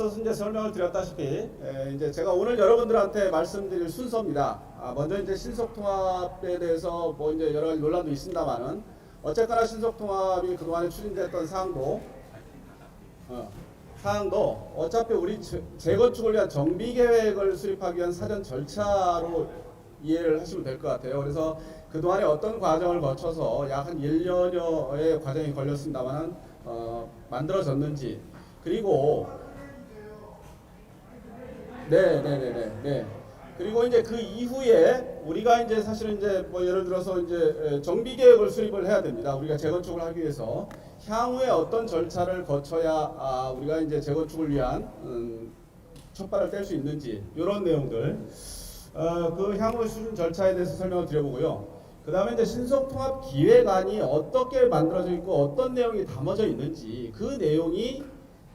앞서서 이제 설명을 드렸다시피 이제 제가 오늘 여러분들한테 말씀드릴 순서입니다. 먼저 이제 신속통합에 대해서 뭐 이제 여러 가지 논란도 있습니다만은 어쨌거나 신속통합이 그동안에 추진됐던 사항도 어차피 우리 재건축을 위한 정비 계획을 수립하기 위한 사전 절차로 이해를 하시면 될 것 같아요. 그래서 그동안에 어떤 과정을 거쳐서 약 한 1년여의 과정이 걸렸습니다만은 만들어졌는지, 그리고 네. 그리고 이제 그 이후에 우리가 이제 사실은 이제 뭐 예를 들어서 이제 정비 계획을 수립을 해야 됩니다. 우리가 재건축을 하기 위해서 향후에 어떤 절차를 거쳐야 우리가 이제 재건축을 위한 첫발을 뗄 수 있는지, 이런 내용들 그 향후 수준 절차에 대해서 설명을 드려보고요. 그 다음에 이제 신속통합 기획안이 어떻게 만들어져 있고 어떤 내용이 담아져 있는지, 그 내용이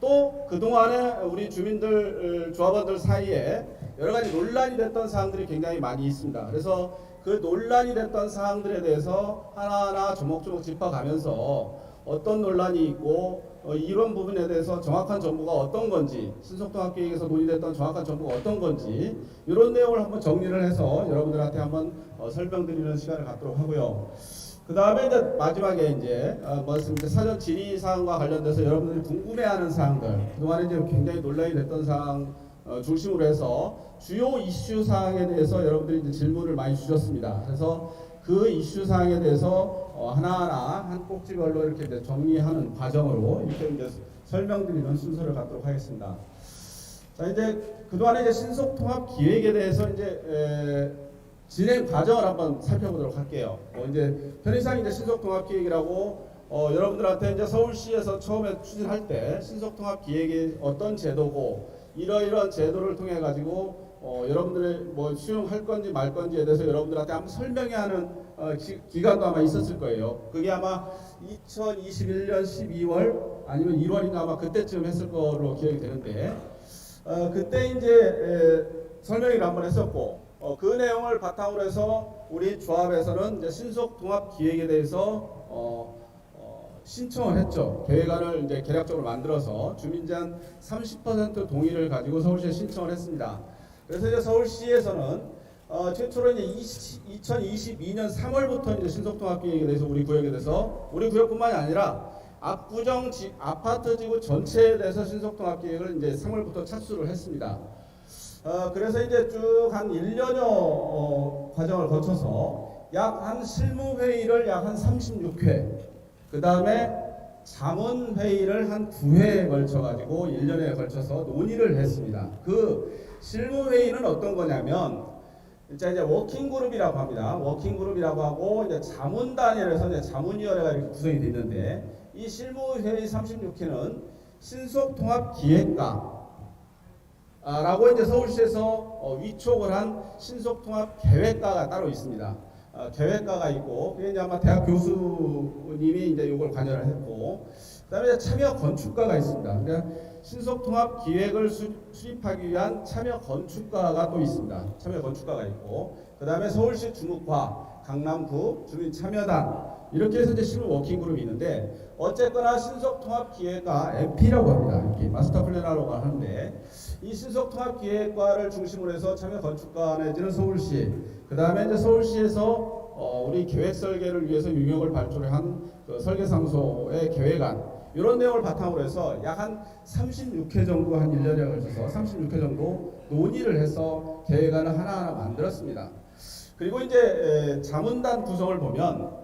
또 그동안에 우리 주민들, 조합원들 사이에 여러 가지 논란이 됐던 사항들이 굉장히 많이 있습니다. 그래서 그 논란이 됐던 사항들에 대해서 하나하나 조목조목 짚어가면서 어떤 논란이 있고 이런 부분에 대해서 정확한 정보가 어떤 건지, 신속통합계획에서 논의됐던 정확한 정보가 어떤 건지, 이런 내용을 한번 정리를 해서 여러분들한테 한번 설명드리는 시간을 갖도록 하고요. 그 다음에 이제 마지막에 이제 사전 질의 사항과 관련돼서 여러분들이 궁금해하는 사항들, 그동안에 이제 굉장히 논란이 됐던 사항 중심으로 해서 주요 이슈 사항에 대해서 여러분들이 이제 질문을 많이 주셨습니다. 그래서 그 이슈 사항에 대해서 하나하나 한 꼭지별로 이렇게 이제 정리하는 과정으로 이렇게 이제 설명드리는 순서를 갖도록 하겠습니다. 자, 이제 그동안에 이제 신속통합 기획에 대해서 이제 진행 과정을 한번 살펴보도록 할게요. 이제 편의상 이제 신속통합 기획이라고 여러분들한테 이제 서울시에서 처음에 추진할 때 신속통합 기획이 어떤 제도고 이러이러한 제도를 통해 가지고 여러분들이 뭐 수용할 건지 말 건지에 대해서 여러분들한테 한번 설명해야 하는 기간도 아마 있었을 거예요. 그게 아마 2021년 12월 아니면 1월인가 아마 그때쯤 했을 거로 기억이 되는데 그때 이제 설명을 한번 했었고 그 내용을 바탕으로 해서 우리 조합에서는 이제 신속통합 기획에 대해서 신청을 했죠. 계획안을 이제 계략적으로 만들어서 주민제 한 30% 동의를 가지고 서울시에 신청을 했습니다. 그래서 이제 서울시에서는 최초로 이제 2022년 3월부터 이제 신속통합 기획에 대해서 우리 구역에 대해서, 우리 구역뿐만이 아니라 압구정 아파트 지구 전체에 대해서 신속통합 기획을 이제 3월부터 착수를 했습니다. 그래서 이제 쭉 한 1년여 과정을 거쳐서 약 한 실무회의를 약 한 36회, 그 다음에 자문회의를 한 9회에 걸쳐가지고 1년에 걸쳐서 논의를 했습니다. 그 실무회의는 어떤 거냐면, 이제 워킹그룹이라고 합니다. 워킹그룹이라고 하고, 이제 자문단위에서 이제 자문위원회가 이렇게 구성이 되어 있는데, 이 실무회의 36회는 신속통합기획과 라고 이제 서울시에서 위촉을 한 신속통합 계획과가 따로 있습니다. 계획과가 있고, 그게 이제 아마 대학 교수님이 이제 이걸 관여를 했고, 그다음에 참여 건축과가 있습니다. 그러니까 신속통합 기획을 수립하기 위한 참여 건축과가 또 있습니다. 참여 건축과가 있고, 그다음에 서울시 주무과, 강남구 주민 참여단, 이렇게 해서 이제 실무 워킹 그룹이 있는데, 어쨌거나 신속통합 기획과 MP라고 합니다. 이렇게 마스터 플래너라고 하는데, 이 신속통합 기획과를 중심으로 해서 참여 건축과 내지는 서울시, 그 다음에 이제 서울시에서 우리 계획 설계를 위해서 용역을 발주한 그 설계상소의 계획안, 이런 내용을 바탕으로 해서 약 한 36회 정도, 한 1년에 걸쳐서 36회 정도 논의를 해서 계획안을 하나하나 만들었습니다. 그리고 이제 자문단 구성을 보면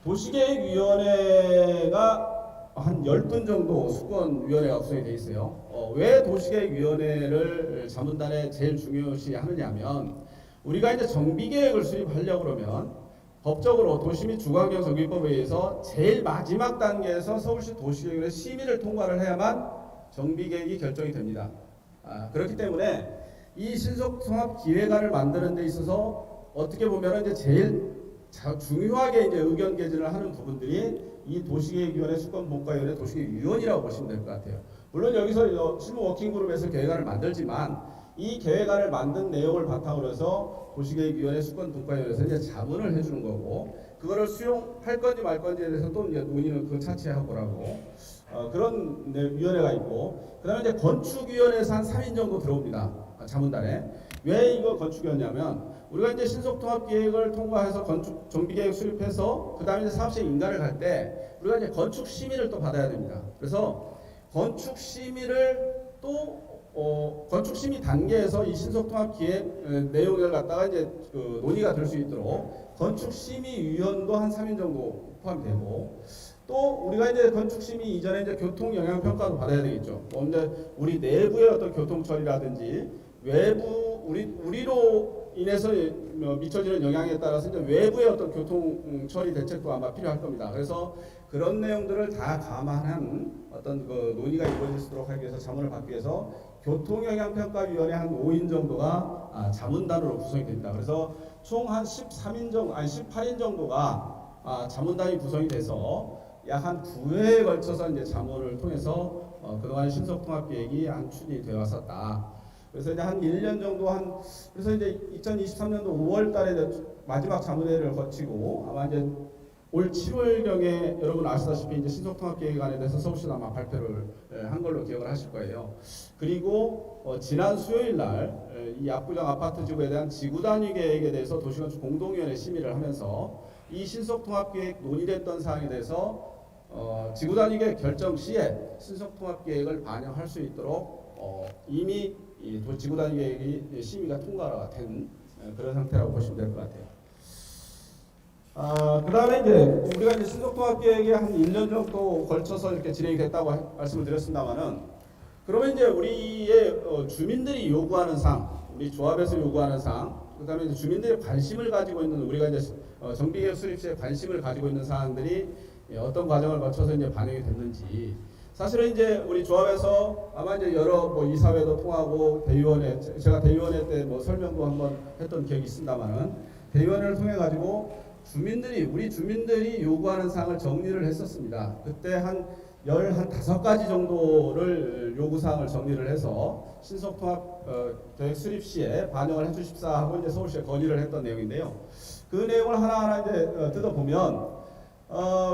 도시계획위원회가 한 10분 정도 수권위원회가 구성이 되어 있어요. 왜 도시계획위원회를 자문단에 제일 중요시 하느냐면, 우리가 이제 정비계획을 수립하려고 그러면 법적으로 도시 및 주거환경 정비법에 의해서 제일 마지막 단계에서 서울시 도시계획위원회 심의를 통과를 해야만 정비계획이 결정이 됩니다. 그렇기 때문에 이 신속통합 기획안을 만드는 데 있어서 어떻게 보면 이제 제일 중요하게 이제 의견 개진을 하는 부분들이 이 도시계획위원회 수권본과위원회 도시계획위원이라고 보시면 될 것 같아요. 물론 여기서 실무 워킹그룹에서 계획안을 만들지만, 이 계획안을 만든 내용을 바탕으로 해서 도시계획위원회 수권본과위원회에서 이제 자문을 해주는 거고, 그거를 수용할 건지 말 건지에 대해서 또 이제 논의는 그 차치하고 보라고 그런 위원회가 있고, 그다음에 이제 건축위원회에서 한 3인 정도 들어옵니다. 자문단에. 왜 이거 건축이었냐면 우리가 이제 신속통합계획을 통과해서 건축 정비계획 수립해서 그다음에 이제 사업시행 인가를 갈 때 우리가 이제 건축 심의를 또 받아야 됩니다. 그래서 건축 심의를 또 건축 심의 단계에서 이 신속통합기획 내용을 갖다가 이제 그 논의가 될 수 있도록 건축 심의위원도 한 3인 정도 포함되고, 또 우리가 이제 건축 심의 이전에 이제 교통 영향 평가도 받아야 되겠죠. 이제 우리 내부의 어떤 교통 처리라든지 외부 우리로 인해서 미쳐지는 영향에 따라서 이제 외부의 어떤 교통 처리 대책도 아마 필요할 겁니다. 그래서 그런 내용들을 다 감안한 어떤 그 논의가 이루어질 수 있도록 하기 위해서 자문을 받기 위해서 교통영향평가위원회 한 5인 정도가 자문단으로 구성이 됩니다. 그래서 총 한 13인 정도, 아니 18인 정도가 자문단이 구성이 돼서 약 한 9회에 걸쳐서 이제 자문을 통해서 그동안 신속통합계획이 안춘이 되어 왔었다. 그래서 이제 한 1년 정도 그래서 이제 2023년도 5월 달에 마지막 자문회를 거치고 아마 이제 올 7월경에 여러분 아시다시피 이제 신속통합계획안에 대해서 서울시도 아마 발표를 한 걸로 기억을 하실 거예요. 그리고 지난 수요일 날 이 압구정 아파트 지구에 대한 지구 단위 계획에 대해서 도시건축 공동위원회 심의를 하면서 이 신속통합계획 논의됐던 사항에 대해서 지구 단위 계획 결정 시에 신속통합계획을 반영할 수 있도록 이미 이 지구 단위 계획이 심의가 통과가 된 그런 상태라고 보시면 될 것 같아요. 그 다음에 이제 우리가 이제 신속통합계획이 한 1년 정도 걸쳐서 이렇게 진행이 됐다고 말씀을 드렸습니다만은, 그러면 이제 우리의 주민들이 요구하는 사항, 우리 조합에서 요구하는 사항, 그 다음에 이제 주민들의 관심을 가지고 있는, 우리가 이제 정비계획 수립 시에 관심을 가지고 있는 사항들이 어떤 과정을 거쳐서 이제 반영이 됐는지, 사실은 이제 우리 조합에서 아마 이제 여러 이사회도 통하고 대의원회, 제가 대의원회 때 설명도 한번 했던 기억이 있습니다만은, 대의원회를 통해 가지고 우리 주민들이 요구하는 사항을 정리를 했었습니다. 그때 한 15가지 정도를 요구사항을 정리를 해서 신속통합 계획 수립 시에 반영을 해주십사 하고 이제 서울시에 건의를 했던 내용인데요. 그 내용을 하나하나 이제 뜯어보면,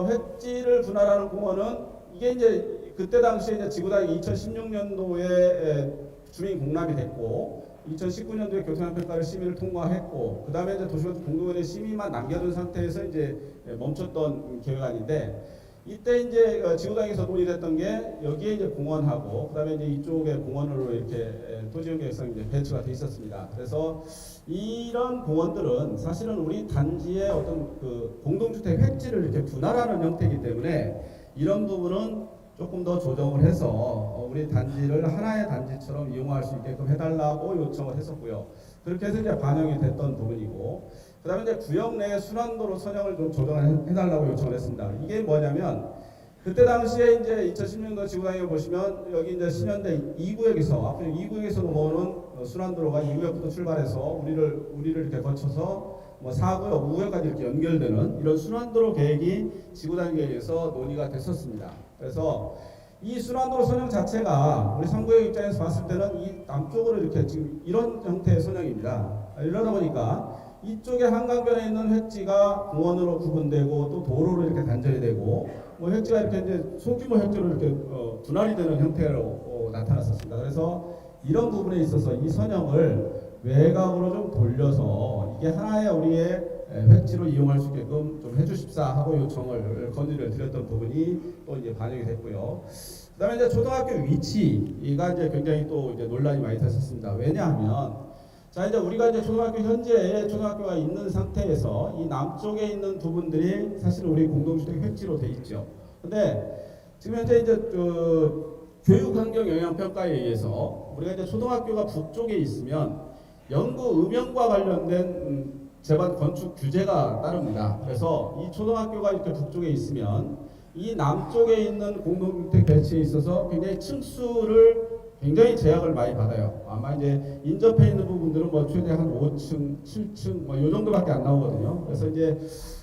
횟지를 분할하는 공원은 이게 이제 그때 당시에 이제 지구단위 2016년도에 주민 공람이 됐고, 2019년도에 교통안평가를 심의를 통과했고, 그 다음에 이제 도시건축 공동위원회 심의만 남겨둔 상태에서 이제 멈췄던 계획안인데, 이때 이제 지구단위에서 논의됐던 게 여기에 이제 공원하고, 그 다음에 이제 이쪽에 공원으로 이렇게 토지용계획상 이제 배치가 돼 있었습니다. 그래서 이런 공원들은 사실은 우리 단지의 어떤 그 공동주택 획지를 이렇게 분할하는 형태이기 때문에 이런 부분은 조금 더 조정을 해서 우리 단지를 하나의 단지처럼 이용할 수 있게끔 해달라고 요청을 했었고요. 그렇게 해서 이제 반영이 됐던 부분이고, 그 다음에 이제 구역 내 순환도로 선형을 좀 조정을 해달라고 요청을 했습니다. 이게 뭐냐면, 그때 당시에 이제 2016년 지구단위에 보시면 여기 이제 신현대 2구역에서, 앞으로 2구역에서 넘어오는 순환도로가 2구역부터 출발해서 우리를 이렇게 거쳐서 4구역, 5구역까지 이렇게 연결되는 이런 순환도로 계획이 지구단위 계획에서 논의가 됐었습니다. 그래서 이 순환도로 선형 자체가 우리 3구역 입장에서 봤을 때는 이 남쪽으로 이렇게 지금 이런 형태의 선형입니다. 이러다 보니까 이쪽에 한강변에 있는 횟지가 공원으로 구분되고 또 도로로 이렇게 단절이 되고 횟지가 이렇게 이제 소규모 횟지로 이렇게 분할이 되는 형태로 나타났었습니다. 그래서 이런 부분에 있어서 이 선형을 외곽으로 좀 돌려서 이게 하나의 우리의 횟지로 이용할 수 있게끔 좀 해주십사 하고 건의를 드렸던 부분이 또 이제 반영이 됐고요. 그다음에 이제 초등학교 위치가 이제 굉장히 또 이제 논란이 많이 됐었습니다. 왜냐하면 자 이제 우리가 이제 현재 초등학교가 있는 상태에서 이 남쪽에 있는 부분들이 사실 우리 공동주택 획지로 돼 있죠. 근데 지금 현재 이제 교육환경영향평가에 의해서 우리가 이제 초등학교가 북쪽에 있으면 연구 음영과 관련된 제반 건축 규제가 따릅니다. 그래서 이 초등학교가 이렇게 북쪽에 있으면 이 남쪽에 있는 공동주택 배치에 있어서 굉장히 층수를 굉장히 제약을 많이 받아요. 아마 이제 인접해 있는 부분들은 최대 한 5층, 7층 요 정도밖에 안 나오거든요. 그래서 이제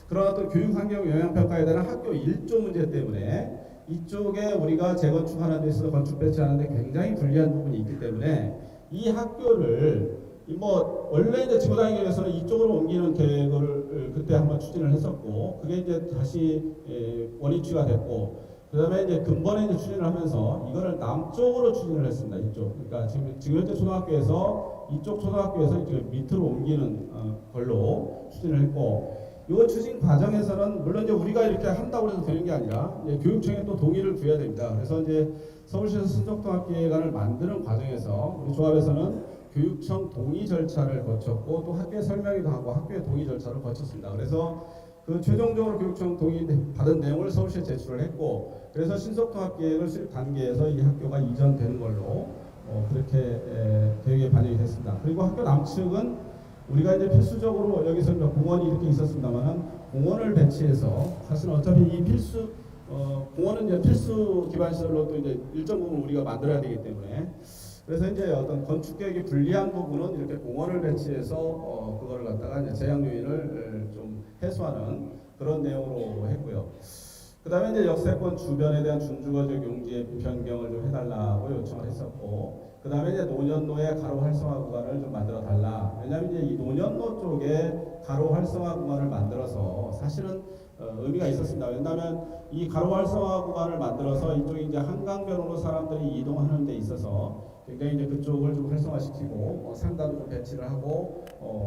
그런 어떤 교육 환경 영향 평가에 대한 학교 일조 문제 때문에 이쪽에 우리가 재건축하는 데 있어서 건축 배치하는 데 굉장히 불리한 부분이 있기 때문에 이 학교를 이 뭐 원래 이제 지구단위계획에서는 이쪽으로 옮기는 계획을 그때 한번 추진을 했었고, 그게 이제 다시 원위치가 됐고, 그다음에 이제 근본에 이제 추진을 하면서 이거를 남쪽으로 추진을 했습니다. 이쪽. 그러니까 지금 현재 초등학교에서 이쪽 초등학교에서 이제 밑으로 옮기는 걸로 추진을 했고, 이 추진 과정에서는 물론 이제 우리가 이렇게 한다고 해서 되는 게 아니라 이제 교육청에 또 동의를 구해야 됩니다. 그래서 이제 서울시에서 신속통합계획안을 만드는 과정에서 우리 조합에서는 교육청 동의 절차를 거쳤고, 또 학교에 설명회도 하고 학교에 동의 절차를 거쳤습니다. 그래서 그 최종적으로 교육청 동의 받은 내용을 서울시에 제출을 했고, 그래서 신속통합계획을 수립 단계에서 이 학교가 이전되는 걸로 그렇게 계획에 반영이 됐습니다. 그리고 학교 남측은 우리가 이제 필수적으로 여기서 공원이 이렇게 있었습니다만은 공원을 배치해서 사실은 어차피 이 공원은 이제 필수 기반 시설로 또 이제 일정 부분 우리가 만들어야 되기 때문에, 그래서 이제 어떤 건축 계획이 불리한 부분은 이렇게 공원을 배치해서 그거를 갖다가 이제 제약 요인을 좀 해소하는 그런 내용으로 했고요. 그다음에 이제 역세권 주변에 대한 준주거적 용지의 변경을 좀 해달라고 요청을 했었고, 그다음에 이제 노년로의 가로 활성화 구간을 좀 만들어 달라. 왜냐하면 이제 이 노년로 쪽에 가로 활성화 구간을 만들어서 사실은 의미가 있었습니다. 왜냐하면 이 가로 활성화 구간을 만들어서 이쪽에 이제 한강변으로 사람들이 이동하는 데 있어서 굉장히 이제 그쪽을 좀 활성화시키고 상가도 좀 배치를 하고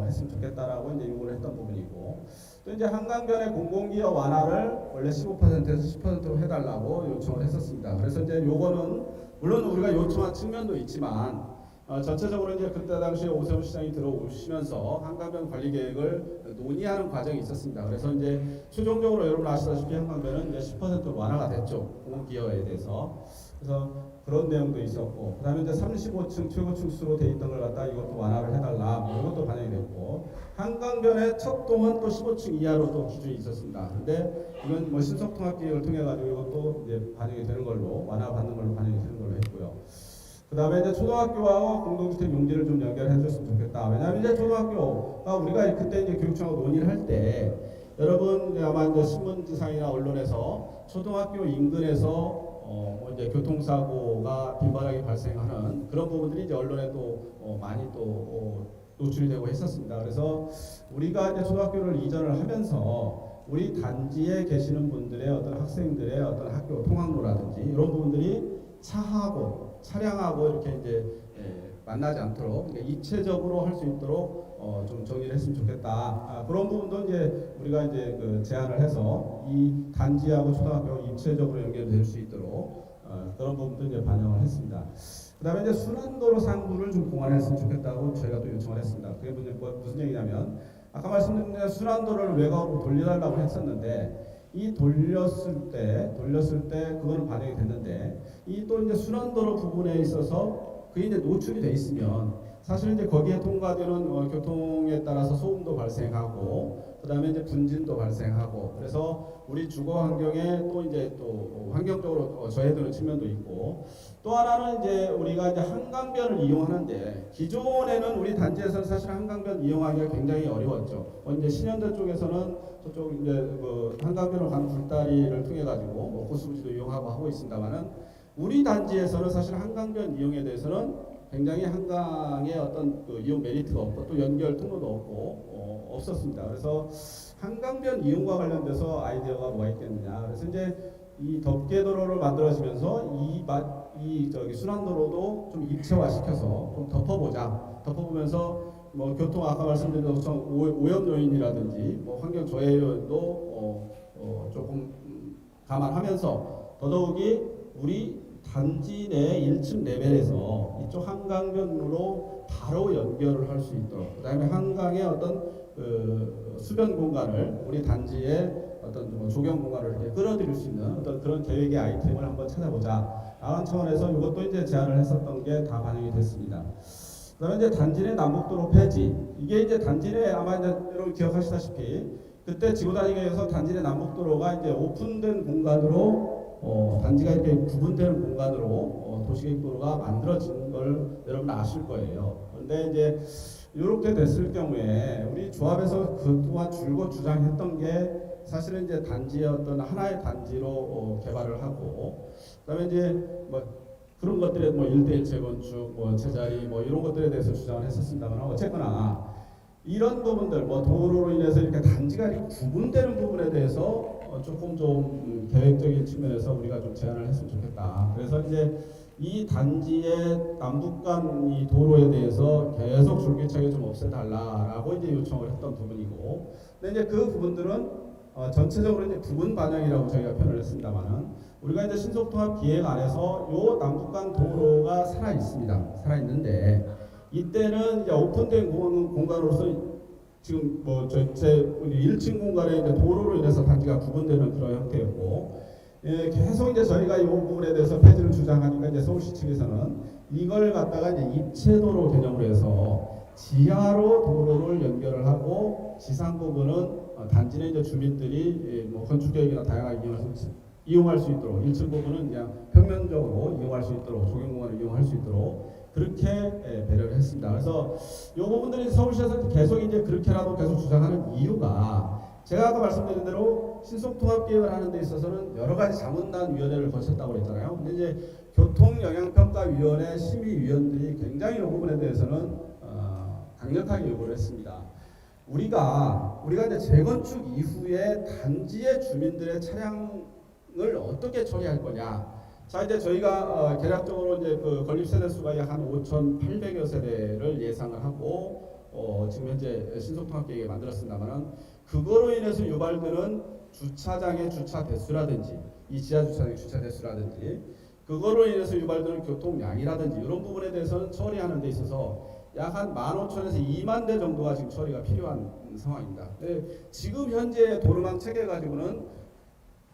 했으면 좋겠다라고 이제 요구를 했던 부분이고, 또 이제 한강변의 공공기여 완화를 원래 15%에서 10%로 해달라고 요청을 했었습니다. 그래서 이제 요거는 물론 우리가 요청한 측면도 있지만 전체적으로 이제 그때 당시에 오세훈 시장이 들어오시면서 한강변 관리 계획을 논의하는 과정이 있었습니다. 그래서 이제 최종적으로 여러분 아시다시피 한강변은 이제 10%로 완화가 됐죠. 공공기여에 대해서. 그래서 그런 내용도 있었고, 그다음에 이제 35층 최고층수로 돼 있던 걸 갖다 이것도 완화를 해달라, 뭐 이것도 반영이 됐고, 한강변의 척동은 또 15층 이하로 또 기준이 있었습니다. 근데 이건 뭐 신속통합계획을 통해 가지고 이것도 이제 반영이 되는 걸로, 완화받는 걸로 반영이 되는 걸로 했고요. 그다음에 이제 초등학교와 공동주택 용지를 좀 연결해 줬으면 좋겠다. 왜냐하면 이제 초등학교가 우리가 그때 이제 교육청하고 논의를 할 때, 여러분 아마 이제 신문지상이나 언론에서 초등학교 인근에서 뭐 이제 교통사고가 빈번하게 발생하는 그런 부분들이 이제 언론에 또 많이 또 노출이 되고 했었습니다. 그래서 우리가 이제 초등학교를 이전을 하면서 우리 단지에 계시는 분들의 어떤 학생들의 어떤 학교 통학로라든지 이런 부분들이 차하고 차량하고 이렇게 이제 만나지 않도록, 그러니까 입체적으로 할 수 있도록 좀 정리를 했으면 좋겠다. 그런 부분도 이제 우리가 이제 그 제안을 해서 이 단지하고 초등학교가 입체적으로 연결될 수 있도록 그런 부분도 이제 반영을 했습니다. 그다음에 이제 순환도로 상부를 좀 공헌했으면 좋겠다고 저희가 또 요청을 했습니다. 그게 무슨 얘기냐면, 아까 말씀드린 대로 순환도를 외곽으로 돌려달라고 했었는데, 이 돌렸을 때 그거는 반영이 됐는데, 이 또 이제 순환도로 부분에 있어서 그게 이제 노출이 돼 있으면 사실 이제 거기에 통과되는 교통에 따라서 소음도 발생하고, 그다음에 이제 분진도 발생하고, 그래서 우리 주거 환경에 또 이제 또 환경적으로 저해되는 측면도 있고, 또 하나는 이제 우리가 이제 한강변을 이용하는데, 기존에는 우리 단지에서는 사실 한강변 이용하기가 굉장히 어려웠죠. 이제 신현대 쪽에서는 저쪽 이제 그 한강변으로 가는 굴다리를 통해 가지고 뭐 호수부지도 이용하고 하고 있습니다만은, 우리 단지에서는 사실 한강변 이용에 대해서는 굉장히 한강의 어떤 그 이용 메리트가 없고, 또 연결 통로도 없고 없었습니다. 그래서 한강변 이용과 관련돼서 아이디어가 뭐가 있겠느냐. 그래서 이제 이 덮개도로를 만들어지면서 이 순환도로도 좀 입체화시켜서 좀 덮어보면서 뭐 교통 아까 말씀드린 것처럼 오염 요인이라든지 뭐 환경 저해 요인도 조금 감안하면서 더더욱이 우리 단지 내 1층 레벨에서 이쪽 한강변으로 바로 연결을 할 수 있도록, 그다음에 한강의 어떤 수변 공간을 우리 단지의 어떤 조경 공간을 이렇게 끌어들일 수 있는 어떤 그런 계획의 아이템을 한번 찾아보자 라는 차원에서 이것도 이제 제안을 했었던 게 다 반영이 됐습니다. 그다음에 이제 단지 내 남북도로 폐지, 이게 이제 단지 내 아마 이제 여러분 기억하시다시피 그때 지구단위계에서 단지 내 남북도로가 이제 오픈된 공간으로 단지가 이렇게 구분되는 공간으로 도시계획도로가 만들어진 걸 여러분 아실 거예요. 그런데 이제 이렇게 됐을 경우에 우리 조합에서 그동안 줄곧 주장했던 게 사실은 이제 단지의 어떤 하나의 단지로 개발을 하고, 그다음에 이제 뭐 그런 것들에 뭐 1대1 재건축, 뭐 제자리, 뭐 이런 것들에 대해서 주장을 했었습니다만 어쨌거나 이런 부분들, 뭐 도로로 인해서 이렇게 단지가 이렇게 구분되는 부분에 대해서 조금 좀 계획적인 측면에서 우리가 좀 제안을 했으면 좋겠다. 그래서 이제 이 단지의 남북 간 이 도로에 대해서 계속 줄기차게 좀 없애달라라고 이제 요청을 했던 부분이고, 근데 이제 그 부분들은 전체적으로 이제 부분 반영이라고 저희가 표현을 했습니다만은 우리가 이제 신속통합 기획 안에서 요 남북 간 도로가 살아 있습니다. 살아 있는데 이때는 이제 오픈된 공간으로서 지금 뭐 전체 1층 공간에 이제 도로로 인해서 단지가 구분되는 그런 형태였고, 예, 계속 이제 저희가 이 부분에 대해서 폐지를 주장하니까 이제 서울시 측에서는 이걸 갖다가 이제 입체도로 개념으로 해서 지하로 도로를 연결을 하고 지상 부분은 단지 내 이제 주민들이 뭐 건축 계획이나 다양하게 이용할 수 있도록 1층 부분은 그냥 평면적으로 이용할 수 있도록 조경 공간을 이용할 수 있도록 그렇게 배려를 했습니다. 그래서 이 부분들이 서울시에서 계속 이제 그렇게라도 계속 주장하는 이유가 제가 아까 말씀드린 대로 신속통합 계획을 하는 데 있어서는 여러 가지 자문단위원회를 거쳤다고 그랬잖아요. 근데 이제 교통영향평가위원회 심의위원들이 굉장히 이 부분에 대해서는 강력하게 요구를 했습니다. 우리가 이제 재건축 이후에 단지의 주민들의 차량을 어떻게 처리할 거냐. 자, 이제 저희가 계략적으로 이제 그 건립 세대 수가 약 한 5,800여 세대를 예상을 하고 지금 현재 신속통합 계획에 만들었습니다만은 그거로 인해서 유발되는 주차장의 주차 대수라든지 이 지하 주차장의 주차 대수라든지 그거로 인해서 유발되는 교통량이라든지 이런 부분에 대해서는 처리하는 데 있어서 약 한 15,000에서 2만 대 정도가 지금 처리가 필요한 상황입니다. 지금 현재 도로망 체계 가지고는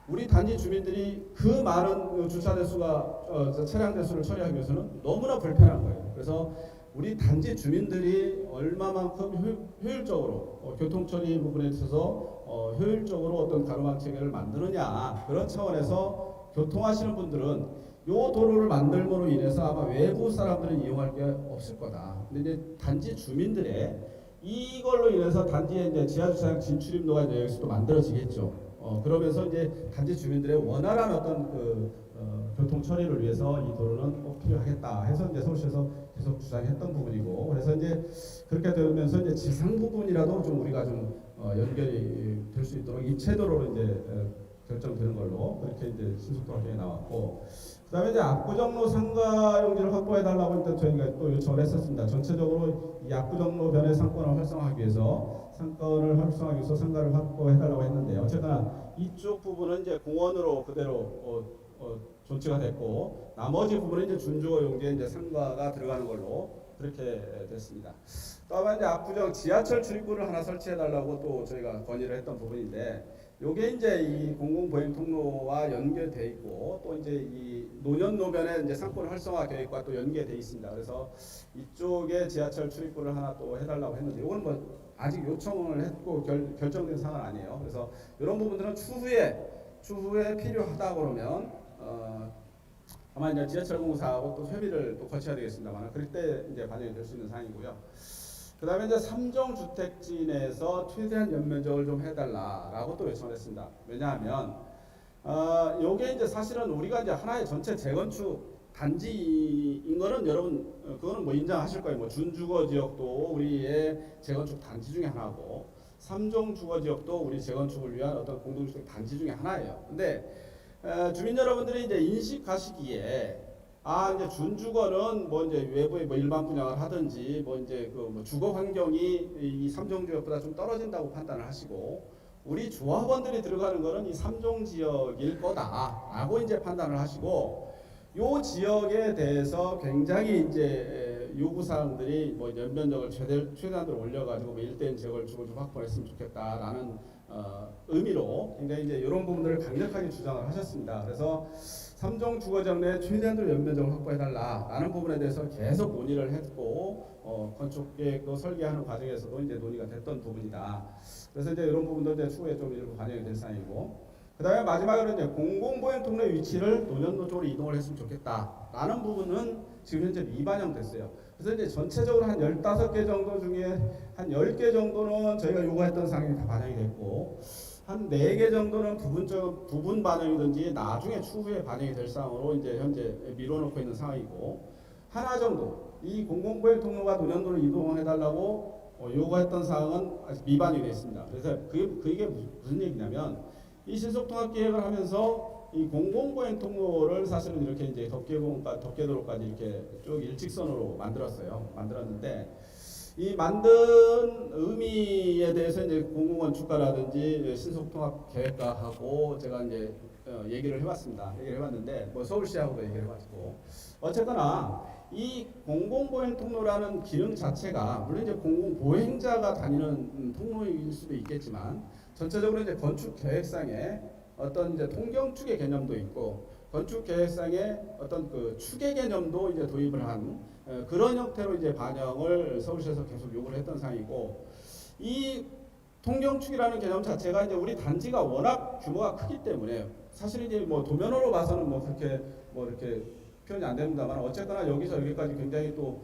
우리 단지 주민들이 그 많은 주차 대수가 차량 대수를 처리하기 위해서는 너무나 불편한 거예요. 그래서 우리 단지 주민들이 얼마만큼 효율적으로 교통 처리 부분에 있어서 효율적으로 어떤 가로막 체계를 만드느냐 그런 차원에서 교통하시는 분들은 요 도로를 만들므로 인해서 아마 외부 사람들은 이용할 게 없을 거다. 근데 이제 단지 주민들의 이걸로 인해서 단지에 이제 지하주차장 진출입로가 이제 여기서도 만들어지겠죠. 그러면서 이제 단지 주민들의 원활한 어떤 교통 처리를 위해서 이 도로는 꼭 필요하겠다 해서 이제 서울시에서 계속 주장했던 부분이고, 그래서 이제 그렇게 되면서 이제 지상 부분이라도 좀 우리가 좀 연결이 될 수 있도록 입체도로로 이제 결정되는 걸로 그렇게 이제 신속도로에 나왔고, 그다음에 이제 압구정로 상가 용지를 확보해 달라고 일단 저희가 또 요청을 했었습니다. 전체적으로 이 압구정로 변의 상권을 활성화하기 위해서 상가를 확보해 달라고 했는데 어쨌거나 이쪽 부분은 이제 공원으로 그대로 존치가 됐고 나머지 부분은 이제 준주거 용지에 이제 상가가 들어가는 걸로 그렇게 됐습니다. 다음에 이제 압구정 지하철 출입구를 하나 설치해 달라고 또 저희가 건의를 했던 부분인데, 요게 이제 이 공공보행 통로와 연결돼 있고 또 이제 이 노년 노변의 이제 상권 활성화 계획과 또 연계돼 있습니다. 그래서 이쪽에 지하철 출입구를 하나 또 해달라고 했는데 이건 뭐 아직 요청을 했고 결정된 사항은 아니에요. 그래서 이런 부분들은 추후에 필요하다 그러면 아마 이제 지하철공사하고 또 협의를 또 거쳐야 되겠습니다만 그럴 때 이제 반영이 될 수 있는 사항이고요. 그다음에 이제 3종 주택지 내에서 최대한 연면적을 좀 해달라라고 또 요청을 했습니다. 왜냐하면 요게 이제 사실은 우리가 이제 하나의 전체 재건축 단지인 거는 여러분 그거는 뭐 인정하실 거예요. 뭐 준주거 지역도 우리의 재건축 단지 중에 하나고 3종 주거 지역도 우리 재건축을 위한 어떤 공동주택 단지 중에 하나예요. 근데 주민 여러분들이 이제 인식하시기에 이제 준주거는 뭐 이제 외부에 뭐 일반 분양을 하든지 뭐 이제 그 뭐 주거 환경이 이 3종 지역보다 좀 떨어진다고 판단을 하시고 우리 조합원들이 들어가는 거는 이 3종 지역일 거다라고 이제 판단을 하시고 요 지역에 대해서 굉장히 이제 요구 사항들이 뭐 연면적을 최대한으로 올려가지고 뭐 1대1 재건축을 좀 확보했으면 좋겠다라는 의미로 굉장히 이제 이런 부분들을 강력하게 주장을 하셨습니다. 그래서 3종 주거지역 내 최대한으로 연면적을 확보해달라라는 부분에 대해서 계속 논의를 했고 건축계획도 설계하는 과정에서도 이제 논의가 됐던 부분이다. 그래서 이제 이런 부분도 이제 추후에 좀 일부 반영이 될 사항이고, 그다음에 마지막으로 이제 공공보행 통로 위치를 노년로 쪽으로 이동을 했으면 좋겠다라는 부분은 지금 현재 미반영됐어요. 그래서 이제 전체적으로 한 15개 정도 중에 한 10개 정도는 저희가 요구했던 사항이 다 반영이 됐고 한 4개 정도는 부분 반영이든지 나중에 추후에 반영이 될 상황으로 이제 현재 미뤄놓고 있는 상황이고, 하나 정도 이 공공보행 통로가 노년도로 이동해달라고 요구했던 사항은 아직 미반영이 되어 있습니다. 그래서 그게 무슨 얘기냐면, 이 신속통합계획을 하면서 이 공공보행 통로를 사실은 이렇게 이제 덮개도로까지 이렇게 쭉 일직선으로 만들었는데, 이 만든 의미에 대해서 이제 공공건축가라든지 신속통합계획가하고 제가 이제 얘기를 해봤는데, 뭐 서울시하고도 얘기를 해봤고, 어쨌거나 이 공공보행 통로라는 기능 자체가 물론 이제 공공보행자가 다니는 통로일 수도 있겠지만, 전체적으로 이제 건축 계획상에 어떤 이제 통경축의 개념도 있고, 건축 계획상의 어떤 그 축의 개념도 이제 도입을 한 그런 형태로 이제 반영을 서울시에서 계속 요구를 했던 상황이고, 이 통경축이라는 개념 자체가 이제 우리 단지가 워낙 규모가 크기 때문에 사실 이제 뭐 도면으로 봐서는 뭐 그렇게 뭐 이렇게 표현이 안 됩니다만, 어쨌거나 여기서 여기까지 굉장히 또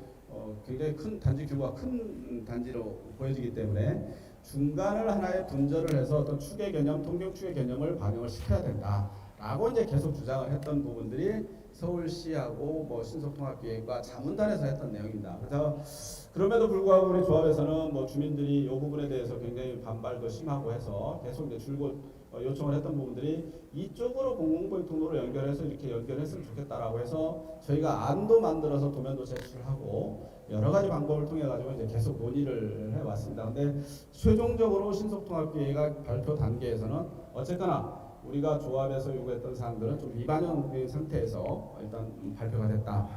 굉장히 큰 단지 규모가 큰 단지로 보여지기 때문에 중간을 하나의 분절을 해서 어떤 축의 개념, 통경축의 개념을 반영을 시켜야 된다라고 이제 계속 주장을 했던 부분들이 서울시하고 뭐 신속통합계획과 자문단에서 했던 내용입니다. 그래서 그럼에도 불구하고 우리 조합에서는 뭐 주민들이 이 부분에 대해서 굉장히 반발도 심하고 해서 계속 이제 줄곧 요청을 했던 부분들이 이쪽으로 공공보행 통로로 연결해서 이렇게 연결했으면 좋겠다라고 해서 저희가 안도 만들어서 도면도 제출하고 여러 가지 방법을 통해 가지고 이제 계속 논의를 해왔습니다. 근데 최종적으로 신속통합계획 발표 단계에서는 어쨌거나 우리가 조합에서 요구했던 사항들은 좀 미반영 상태에서 일단 발표가 됐다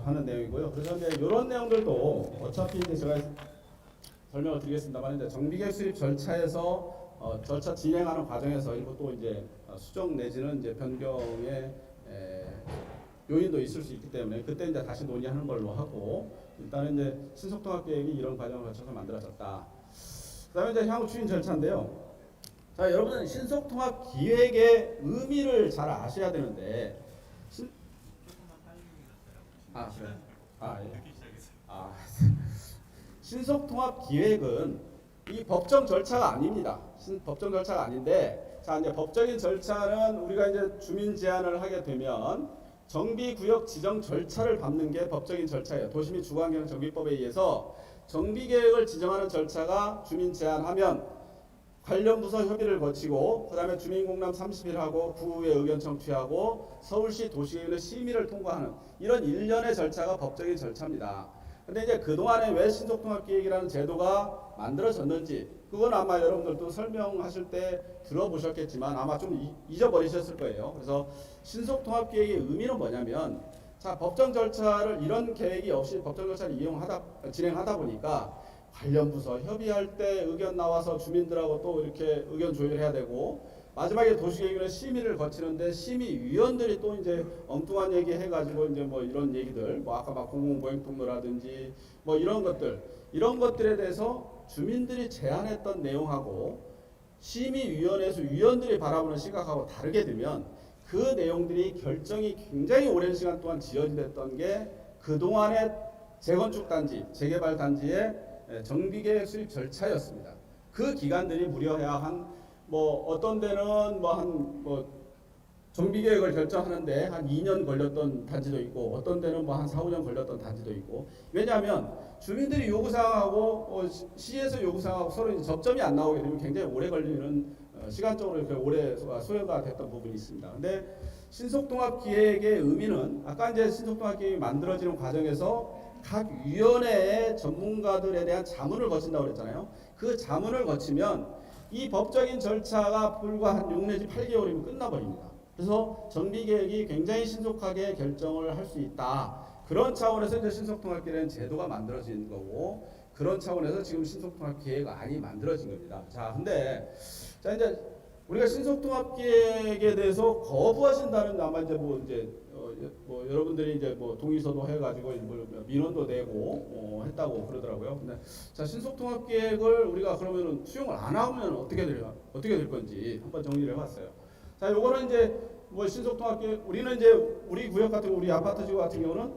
하는 내용이고요. 그래서 이제 이런 내용들도 어차피 이제 제가 설명을 드리겠습니다만, 이제 정비계획 수립 절차에서 절차 진행하는 과정에서 일부 또 이제 수정 내지는 이제 변경의 요인도 있을 수 있기 때문에 그때 이제 다시 논의하는 걸로 하고, 일단은 이제 신속통합계획이 이런 과정을 거쳐서 만들어졌다. 그다음에 이제 향후 추진 절차인데요. 자, 여러분은 신속통합 기획의 의미를 잘 아셔야 되는데, 신속통합 기획은 이 법정 절차가 아닙니다. 법정 절차가 아닌데, 자, 이제 법적인 절차는 우리가 이제 주민 제안을 하게 되면 정비구역 지정 절차를 밟는 게 법적인 절차예요. 도시및 주거환경 정비법에 의해서 정비계획을 지정하는 절차가 주민 제안하면 관련 부서 협의를 거치고, 그 다음에 주민공람 30일 하고 구의회 의견 청취하고 서울시 도시계획의 심의를 통과하는 이런 일련의 절차가 법적인 절차입니다. 근데 이제 그동안에 왜 신속통합계획이라는 제도가 만들어졌는지, 그건 아마 여러분들도 설명하실 때 들어보셨겠지만 아마 좀 잊어버리셨을 거예요. 그래서 신속통합계획의 의미는 뭐냐면, 자, 법정 절차를 이런 계획이 없이 법정 절차를 진행하다 보니까 관련 부서 협의할 때 의견 나와서 주민들하고 또 이렇게 의견 조율해야 되고, 마지막에 도시계획위원회 심의를 거치는데 심의위원들이 또 이제 엉뚱한 얘기 해가지고 이제 뭐 이런 얘기들, 뭐 아까 막 공공보행통로라든지 뭐 이런 것들에 대해서 주민들이 제안했던 내용하고 심의위원회에서 위원들이 바라보는 시각하고 다르게 되면 그 내용들이 결정이 굉장히 오랜 시간 동안 지연됐던 게 그동안의 재건축 단지, 재개발 단지의 정비계획 수립 절차였습니다. 그 기간들이 무려 한 뭐 어떤 데는 뭐 정비계획을 결정하는데 한 2년 걸렸던 단지도 있고, 어떤 데는 뭐 한 4, 5년 걸렸던 단지도 있고. 왜냐하면 주민들이 요구사항하고 시에서 요구사항하고 서로 이제 접점이 안 나오게 되면 굉장히 오래 걸리는, 시간적으로 이렇게 오래 소요가 됐던 부분이 있습니다. 근데 신속통합기획의 의미는 아까 이제 신속통합기획이 만들어지는 과정에서 각 위원회의 전문가들에 대한 자문을 거친다고 그랬잖아요. 그 자문을 거치면 이 법적인 절차가 불과 한 6 내지 8개월이면 끝나버립니다. 그래서 정비계획이 굉장히 신속하게 결정을 할 수 있다. 그런 차원에서 이제 신속통합계획이라는 제도가 만들어진 거고, 그런 차원에서 지금 신속통합계획안이 만들어진 겁니다. 자, 근데 자 이제 우리가 신속통합계획에 대해서 거부하신다는, 아마 이제 뭐 여러분들이 이제 뭐 동의서도 해가지고 민원도 내고 했다고 그러더라고요. 근데 자, 신속통합계획을 우리가 그러면은 수용을 안 하면 어떻게 될 건지 한번 정리를 해봤어요. 자, 요거는 이제 뭐 신속통합계획, 우리는 이제 우리 구역 같은 우리 아파트 지구 같은 경우는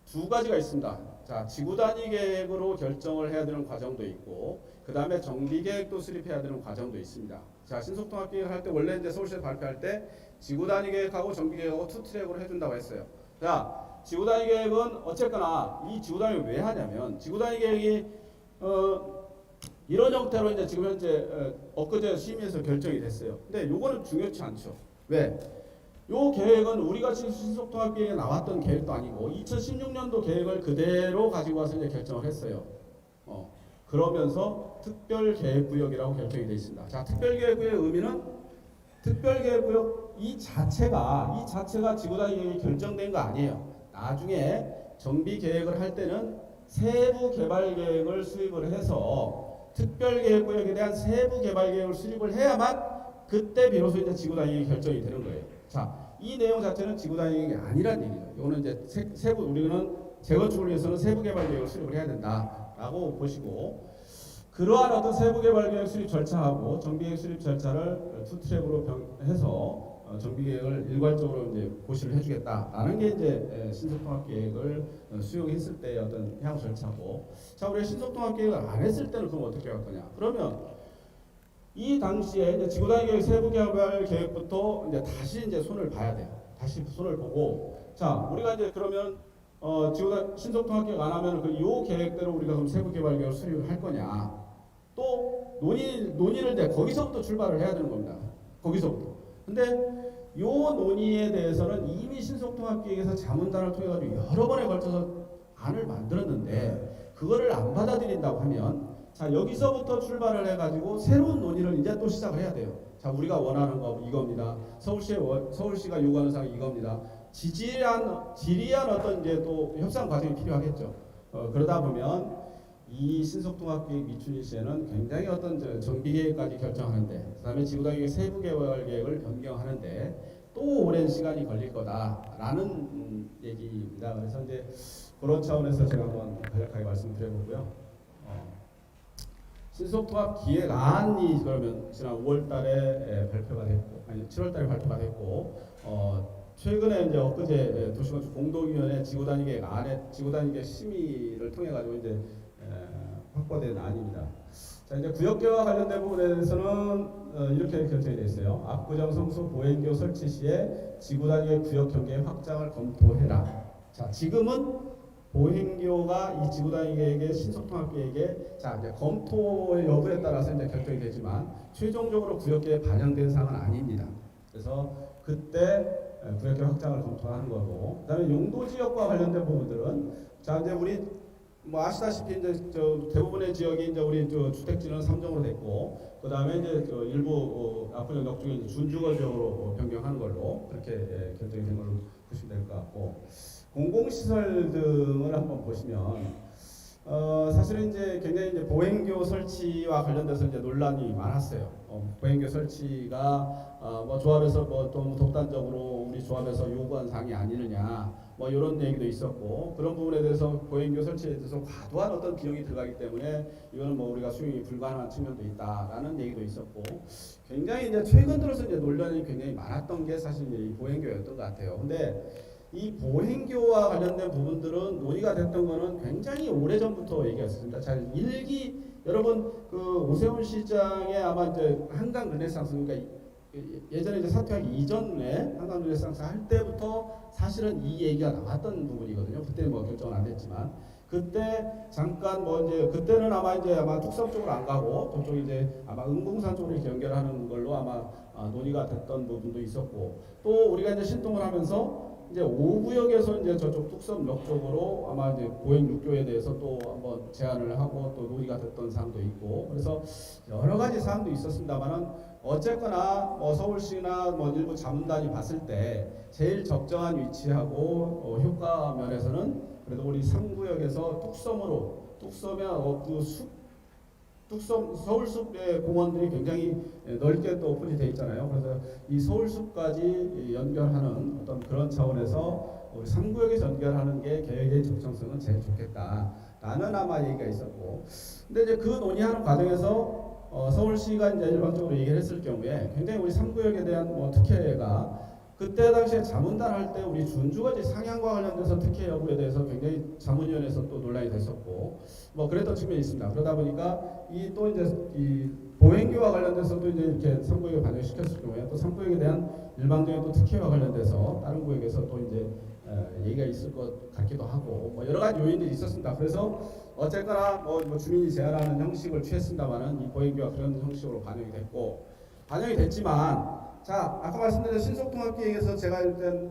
두 가지가 있습니다. 자, 지구 단위 계획으로 결정을 해야 되는 과정도 있고, 그 다음에 정비계획도 수립해야 되는 과정도 있습니다. 자, 신속통합계획을 할 때 원래 이제 서울시에서 발표할 때 지구단위계획하고 정비계획하고 투 트랙으로 해준다고 했어요. 자, 지구단위계획은 어쨌거나 이 지구단위 왜 하냐면 지구단위계획이 이런 형태로 이제 지금 현재 엊그제 심의에서 결정이 됐어요. 근데 요거는 중요치 않죠. 왜? 요 계획은 우리가 지금 신속통합계획에 나왔던 계획도 아니고 2016년도 계획을 그대로 가지고 와서 이제 결정을 했어요. 그러면서 특별계획구역이라고 결정이 되어 있습니다. 자, 특별계획구역의 의미는 특별계획구역 이 자체가 지구단위 결정된 거 아니에요. 나중에 정비계획을 할 때는 세부 개발계획을 수립을 해서 특별계획구역에 대한 세부 개발계획을 수립을 해야만 그때 비로소 이제 지구단위 결정이 되는 거예요. 자, 이 내용 자체는 지구단위가 아니란 얘기죠. 이거는 이제 세부 우리는 재건축을 위해서는 세부 개발 계획을 수립을 해야 된다라고 보시고 그러한 어떤 세부 개발 계획 수립 절차하고 정비계획 수립 절차를 투 트랙으로 해서 정비계획을 일괄적으로 이제 고시를 해주겠다라는 게 이제 신속통합계획을 수용했을 때의 어떤 향후 절차고, 자, 우리가 신속통합계획을 안 했을 때는 그럼 어떻게 할 거냐? 그러면 이 당시에 이제 지구단위계획 세부개발 계획부터 이제 다시 이제 손을 봐야 돼요. 다시 손을 보고, 자, 우리가 이제 그러면 지구단 신속통합계획 안 하면 그 요 계획대로 우리가 그럼 세부개발 계획을 수립을 할 거냐? 또 논의를 돼 거기서부터 출발을 해야 되는 겁니다. 거기서부터. 근데 요 논의에 대해서는 이미 신속통합계획에서 자문단을 통해 가지고 여러 번에 걸쳐서 안을 만들었는데 그거를 안 받아들인다고 하면, 자, 여기서부터 출발을 해가지고 새로운 논의를 이제 또 시작을 해야 돼요. 자, 우리가 원하는 거 이겁니다. 서울시가 요구하는 사항이 이겁니다. 지리한 어떤 이제 또 협상 과정이 필요하겠죠. 그러다 보면 이 신속통합계획 미추리 시에는 굉장히 어떤 정비계획까지 결정하는데, 그다음에 지구단위 세부 개발 계획을 변경하는데 또 오랜 시간이 걸릴 거다라는 얘기입니다. 그래서 이제 그런 차원에서 제가 한번 간략하게 말씀드려보고요. 신속통합 기획안이 그러면 지난 5월달에 발표가 됐고, 아니 7월달에 발표가 됐고, 최근에 이제 엊그제 도시건축 공동위원회 지구단위계획 안에 지구단위계획 심의를 통해 가지고 이제 확보된 안입니다. 자, 이제 구역계와 관련된 부분에 대해서는 이렇게 결정이 되어 있어요. 압구정 성수 보행교 설치 시에 지구단위의 구역 경계 확장을 검토해라. 자, 지금은 보행교가 이 지구단위계획의 신속통합계획에 자 이제 검토의 여부에 따라서 이제 결정이 되지만 최종적으로 구역계획에 반영된 사항은 아닙니다. 그래서 그때 구역계 확장을 검토하는 거고, 그다음에 용도지역과 관련된 부분들은 자 이제 우리 뭐 아시다시피 이제 대부분의 지역이 이제 우리 주택지는 3종으로 됐고, 그다음에 이제 일부 압구정 역중에 준주거 지역으로 변경하는 걸로 그렇게 결정이 된 걸로 보시면 될 것 같고, 공공시설 등을 한번 보시면 사실은 이제 굉장히 이제 보행교 설치와 관련돼서 이제 논란이 많았어요. 보행교 설치가 뭐 조합에서 뭐 좀 독단적으로 우리 조합에서 요구한 사항이 아니느냐, 뭐 이런 얘기도 있었고, 그런 부분에 대해서 보행교 설치에 대해서 과도한 어떤 비용이 들어가기 때문에 이거는 뭐 우리가 수용이 불가능한 측면도 있다라는 얘기도 있었고, 굉장히 이제 최근 들어서 이제 논란이 굉장히 많았던 게 사실 이제 이 보행교였던 것 같아요. 근데 이 보행교와 관련된 부분들은 논의가 됐던 거는 굉장히 오래 전부터 얘기했습니다. 잘 여러분 그 오세훈 시장의 아마 이제 한강 르네상스, 그러니까 예전에 이제 사퇴하기 이전에 한강 르네상스 할 때부터 사실은 이 얘기가 나왔던 부분이거든요. 그때는 뭐 결정은 안 됐지만 그때 잠깐 뭐 이제 그때는 아마 뚝섬 쪽으로 안 가고 저쪽 이제 아마 은공산 쪽으로 이렇게 연결하는 걸로 아마 논의가 됐던 부분도 있었고, 또 우리가 이제 신동을 하면서 이제 5구역에서 이제 저쪽 뚝섬역 쪽으로 아마 이제 보행 육교에 대해서 또 한번 제안을 하고 또 논의가 됐던 사항도 있고, 그래서 여러 가지 사항도 있었습니다만은 어쨌거나 뭐 서울시나 뭐 일부 자문단이 봤을 때 제일 적정한 위치하고 효과 면에서는 그래도 우리 3구역에서 뚝섬이나 뚝섬 서울숲의 공원들이 굉장히 넓게 또 오픈이 돼 있잖아요. 그래서 이 서울숲까지 연결하는 어떤 그런 차원에서 우리 3구역에서 연결하는 게 계획의 적정성은 제일 좋겠다라는 아마 얘기가 있었고, 근데 이제 그 논의하는 과정에서 서울시가 이제 일방적으로 얘기를 했을 경우에 굉장히 우리 3구역에 대한 뭐 특혜가 그때 당시에 자문단 할 때 우리 준주거지 상향과 관련돼서 특혜 여부에 대해서 굉장히 자문위원회에서 또 논란이 됐었고 뭐 그랬던 측면이 있습니다. 그러다 보니까 이 또 이제 이 보행교와 관련돼서도 이제 이렇게 3구역에 반영시켰을 경우에 또 3구역에 대한 일방적인 또 특혜와 관련돼서 다른 구역에서 또 이제 얘기가 있을 것 같기도 하고 뭐 여러 가지 요인들이 있었습니다. 그래서 어쨌거나 뭐 주민이 제안하는 형식을 취했습니다만은 이 보행교와 그런 형식으로 반영이 됐지만 자 아까 말씀드린 신속통합계획에서 제가 일단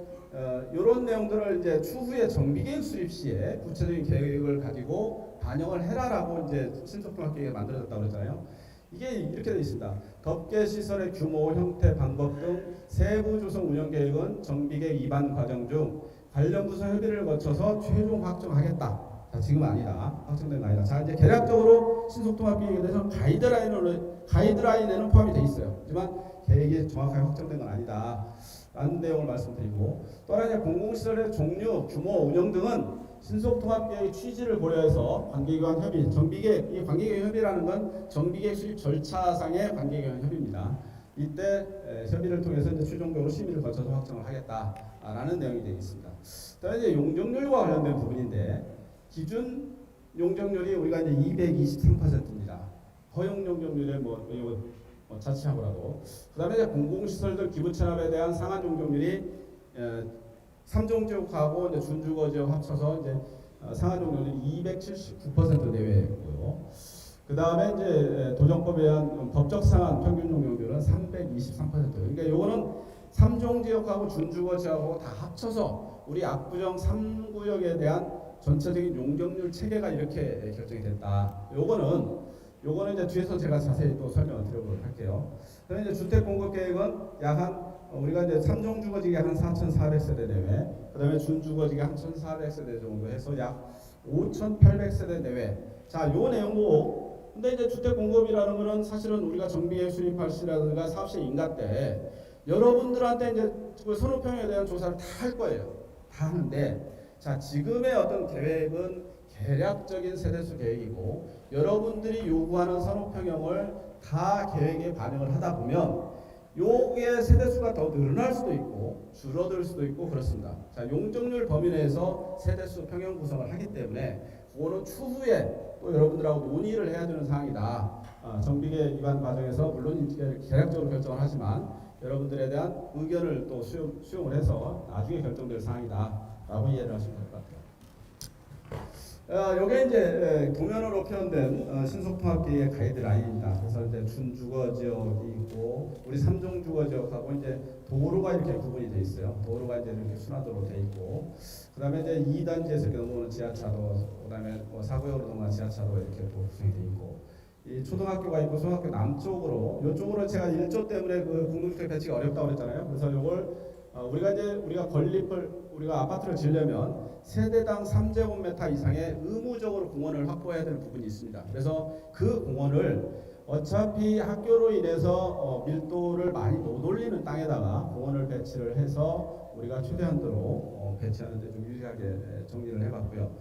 이런 내용들을 이제 추후에 정비계획 수립 시에 구체적인 계획을 가지고 반영을 해라라고 이제 신속통합계획이 만들어졌다고 그랬잖아요. 이게 이렇게 되어 있습니다. 덮개 시설의 규모, 형태, 방법 등 세부 조성 운영 계획은 정비계획 위반 과정 중 관련 부서 협의를 거쳐서 최종 확정하겠다. 자, 지금은 아니다. 확정된 거 아니다. 자, 이제 개략적으로 신속통합계획에 대해서 가이드라인에는 포함이 돼 있어요. 하지만 계획이 정확하게 확정된 건 아니다. 라는 내용을 말씀드리고 또 하나 공공시설의 종류, 규모, 운영 등은 신속통합계획의 취지를 고려해서 관계기관 협의, 정비계획, 이 관계기관 협의라는 건 정비계획 수립 절차상의 관계기관 협의입니다. 이때 협의를 통해서 이제 최종적으로 심의를 거쳐서 확정을 하겠다라는 내용이 되어 있습니다. 다음 이제 용적률과 관련된 부분인데 기준 용적률이 우리가 이제 223%입니다. 허용 용적률에 자치하고라도 그다음에 이제 공공시설들 기부채납에 대한 상한 용적률이 3종 지역하고 이제 준주거 지역 합쳐서 이제 상한 용적률이 279% 내외고요. 그 다음에 이제 도정법에 의한 법적 상한 평균 용적률은 323%. 그러니까 요거는 3종 지역하고 준주거 지역하고 다 합쳐서 우리 압구정 3구역에 대한 전체적인 용적률 체계가 이렇게 결정이 됐다. 요거는 이제 뒤에서 제가 자세히 또 설명을 드려보도록 할게요. 그다음에 이제 주택 공급 계획은 약 우리가 이제 3종 주거지게 한 4,400세대 내외, 그다음에 준주거지게 한 1,400세대 정도 해서 약 5,800세대 내외. 자, 요 내용도 근데 이제 주택 공급이라는 거는 사실은 우리가 정비계획 수립할 시라든가 사업시 인가 때 여러분들한테 이제 그 선호평에 대한 조사를 다 할 거예요. 다 하는데 자, 지금의 어떤 계획은 개략적인 세대수 계획이고 여러분들이 요구하는 선호평형을 다 계획에 반영을 하다 보면 요게 세대수가 더 늘어날 수도 있고 줄어들 수도 있고 그렇습니다. 자, 용적률 범위 내에서 세대수 평형 구성을 하기 때문에 그거는 추후에 또 여러분들하고 논의를 해야 되는 사항이다. 정비계 위반 과정에서 물론 개략적으로 결정을 하지만 여러분들에 대한 의견을 또 수용을 해서 나중에 결정될 사항이다라고 이해를 하시면 될 것 같아요. 요게 이제 도면으로 표현된 신속통합계획의 가이드라인입니다. 그래서 이제 준주거 지역이 있고 우리 3종 주거 지역하고 이제 도로가 이렇게 구분이 돼 있어요. 도로가 이제 이렇게 순환도로 돼 있고 그다음에 이제 2단지에서 넘어오는 지하차도, 그다음에 4구역으로 넘어가는 지하차도 이렇게 또 구성이 돼 있고 이 초등학교가 있고 초등학교 남쪽으로 이쪽으로 제가 1조 때문에 그 공동주택 배치가 어렵다고 그랬잖아요. 그래서 요걸 우리가 건립을 우리가 아파트를 지으려면 세대당 3제곱미터 이상의 의무적으로 공원을 확보해야 되는 부분이 있습니다. 그래서 그 공원을 어차피 학교로 인해서 밀도를 많이 못 올리는 땅에다가 공원을 배치를 해서 우리가 최대한도로 배치하는 데 좀 유리하게 정리를 해봤고요.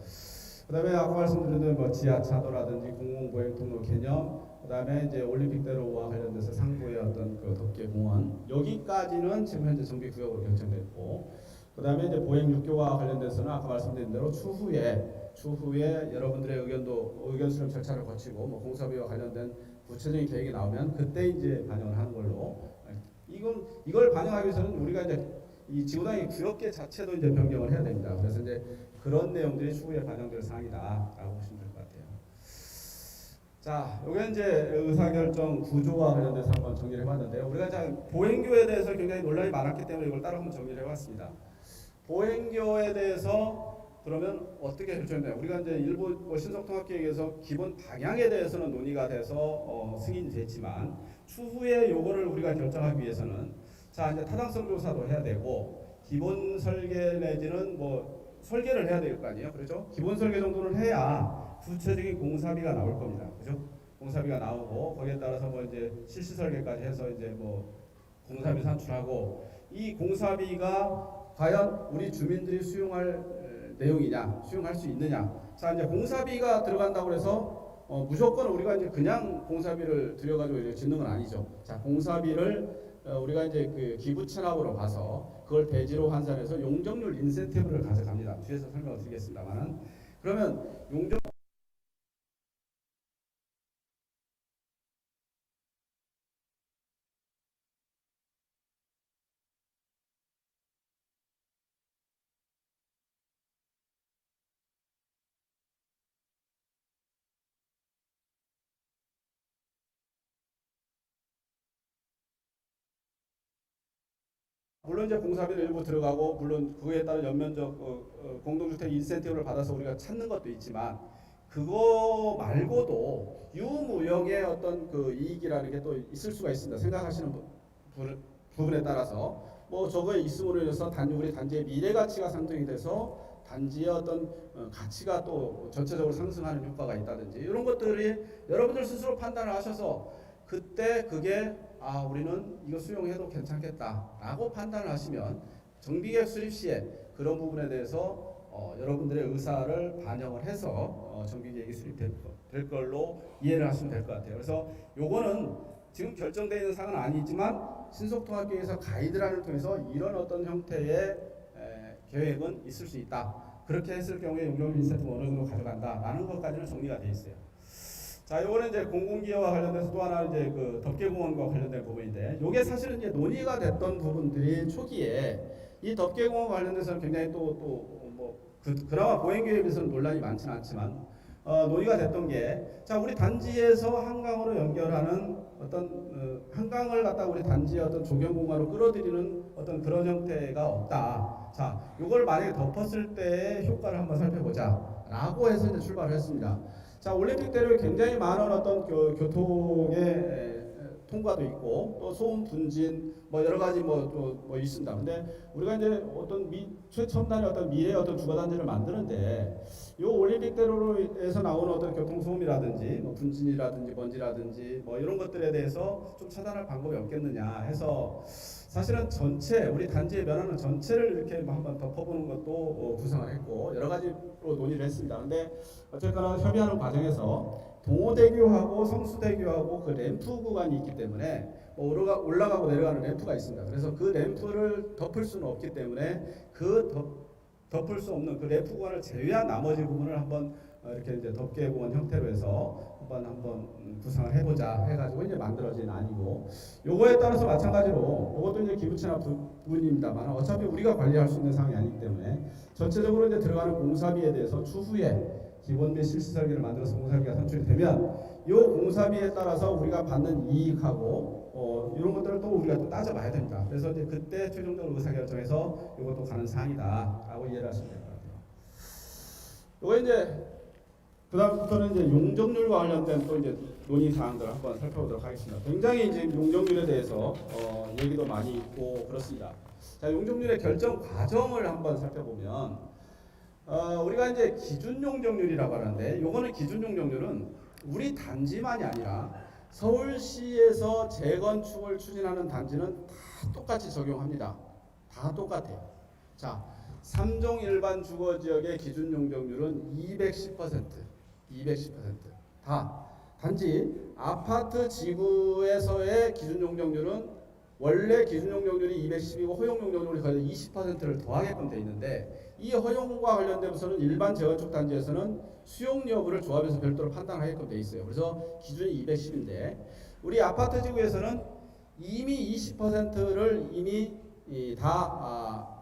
그다음에 아까 말씀드린 지하차도라든지 공공보행통로 개념, 그다음에 이제 올림픽대로와 관련돼서 상부의 어떤 그 덮개 공원 여기까지는 지금 현재 정비구역으로 결정됐고, 그다음에 이제 보행 육교와 관련돼서는 아까 말씀드린 대로 추후에 여러분들의 의견 수렴 절차를 거치고 공사비와 관련된 구체적인 계획이 나오면 그때 이제 반영을 하는 걸로. 이걸 반영하기 위해서는 우리가 이제 이 지구단위 구역계 자체도 이제 변경을 해야 됩니다. 그래서 이제 그런 내용들이 추후에 반영될 사항이다라고 보시면 될 것 같아요. 자, 이게 이제 의사결정 구조와 관련돼서 한번 정리를 해봤는데요. 우리가 이제 보행교에 대해서 굉장히 논란이 많았기 때문에 이걸 따로 한번 정리를 해봤습니다. 보행교에 대해서 그러면 어떻게 결정되나요? 우리가 이제 일부 신속통합계획에서 기본 방향에 대해서는 논의가 돼서 승인이 됐지만 추후에 요거를 우리가 결정하기 위해서는 자, 이제 타당성 조사도 해야 되고 기본 설계 내지는 설계를 해야 될 거 아니에요, 그렇죠? 기본 설계 정도는 해야 구체적인 공사비가 나올 겁니다, 그렇죠? 공사비가 나오고 거기에 따라서 이제 실시 설계까지 해서 이제 공사비 산출하고 이 공사비가 과연 우리 주민들이 수용할 내용이냐, 수용할 수 있느냐. 자, 이제 공사비가 들어간다고 해서 무조건 우리가 이제 그냥 공사비를 들여가지고 이렇게 짓는 건 아니죠. 자, 공사비를 우리가 이제 그 기부 체납으로 봐서 그걸 대지로 환산해서 용적률 인센티브를 가져갑니다. 뒤에서 설명을 드리겠습니다만은 그러면 용적 물론 이제 공사비는 일부 들어가고 물론 그에 따른 연면적 공동주택 인센티브를 받아서 우리가 찾는 것도 있지만 그거 말고도 유무역의 어떤 그 이익이라는 게 또 있을 수가 있습니다. 생각하시는 부분에 따라서 뭐 저거에 있음으로 인해서 우리 단지의 미래 가치가 상승이 돼서 단지의 어떤 가치가 또 전체적으로 상승하는 효과가 있다든지 이런 것들이 여러분들 스스로 판단을 하셔서 그때 그게 우리는 이거 수용해도 괜찮겠다라고 판단을 하시면 정비계획 수립 시에 그런 부분에 대해서 여러분들의 의사를 반영을 해서 정비계획이 수립될 걸로 이해를 하시면 될 것 같아요. 그래서 요거는 지금 결정되어 있는 사항은 아니지만 신속통합계획에서 가이드라인을 통해서 이런 어떤 형태의 계획은 있을 수 있다. 그렇게 했을 경우에 용적률 인센티브 어느 정도 가져간다라는 것까지는 정리가 되어 있어요. 자, 요거는 이제 공공기여와 관련돼서 또 하나 이제 그 덮개공원과 관련된 부분인데, 요게 사실은 이제 논의가 됐던 부분들이 초기에 이 덮개공원 관련돼서는 굉장히 그나마 보행계획에 비해서는 논란이 많지는 않지만 논의가 됐던 게, 자, 우리 단지에서 한강으로 연결하는 어떤 한강을 갖다 우리 단지의 어떤 조경공간으로 끌어들이는 어떤 그런 형태가 없다. 자, 요걸 만약에 덮었을 때의 효과를 한번 살펴보자라고 해서 이제 출발을 했습니다. 자, 올림픽대로에 굉장히 많은 어떤 교통의 통과도 있고 또 소음 분진 뭐 여러 가지 뭐 있습니다. 근데 우리가 이제 어떤 최첨단의 어떤 미래의 어떤 주거 단지를 만드는데 요 올림픽대로에서 나오는 어떤 교통 소음이라든지 뭐 분진이라든지 먼지라든지 뭐 이런 것들에 대해서 좀 차단할 방법이 없겠느냐 해서 사실은 전체 우리 단지에 면하는 전체를 이렇게 한번 덮어보는 것도 구상을 했고 여러 가지로 논의를 했습니다. 근데 어쨌거나 협의하는 과정에서 동호대교하고 성수대교하고 그 램프 구간이 있기 때문에 올라가고 내려가는 램프가 있습니다. 그래서 그 램프를 덮을 수는 없기 때문에 덮을 수 없는 그 램프 구간을 제외한 나머지 부분을 한번 이렇게 이제 덮개공원 형태로 해서 한번 구상을 해보자 해가지고 이제 만들어진 안이고, 요거에 따라서 마찬가지로 이것도 이제 기부채납 부분입니다만 어차피 우리가 관리할 수 있는 사항이 아니기 때문에 전체적으로 이제 들어가는 공사비에 대해서 추후에 기본 및 실시 설계를 만들어서 공사비가 산출이 되면 이 공사비에 따라서 우리가 받는 이익하고 이런 것들을 또 우리가 또 따져봐야 됩니다. 그래서 이제 그때 최종적으로 의사결정해서 이것도 가는 사항이다라고 이해를 하시면 될 것 같아요. 이거 이제 그다음부터는 이제 용적률과 관련된 또 이제 논의 사항들을 한번 살펴보도록 하겠습니다. 굉장히 이제 용적률에 대해서 얘기도 많이 있고 그렇습니다. 자, 용적률의 결정 과정을 한번 살펴보면 우리가 이제 기준 용적률이라고 하는데, 요거는 기준 용적률은 우리 단지만이 아니라 서울시에서 재건축을 추진하는 단지는 다 똑같이 적용합니다. 다 똑같아요. 자, 3종 일반 주거지역의 기준 용적률은 210%. 다. 단지 아파트 지구에서의 기준 용적률은 원래 기준 용적률이 210이고 허용 용적률이 거의 20%를 더하게끔 돼 있는데, 이 허용과 관련돼서는 일반 재건축 단지에서는 수용 여부를 조합에서 별도로 판단하게끔 돼 있어요. 그래서 기준이 210인데 우리 아파트 지구에서는 이미 20%를 이미 다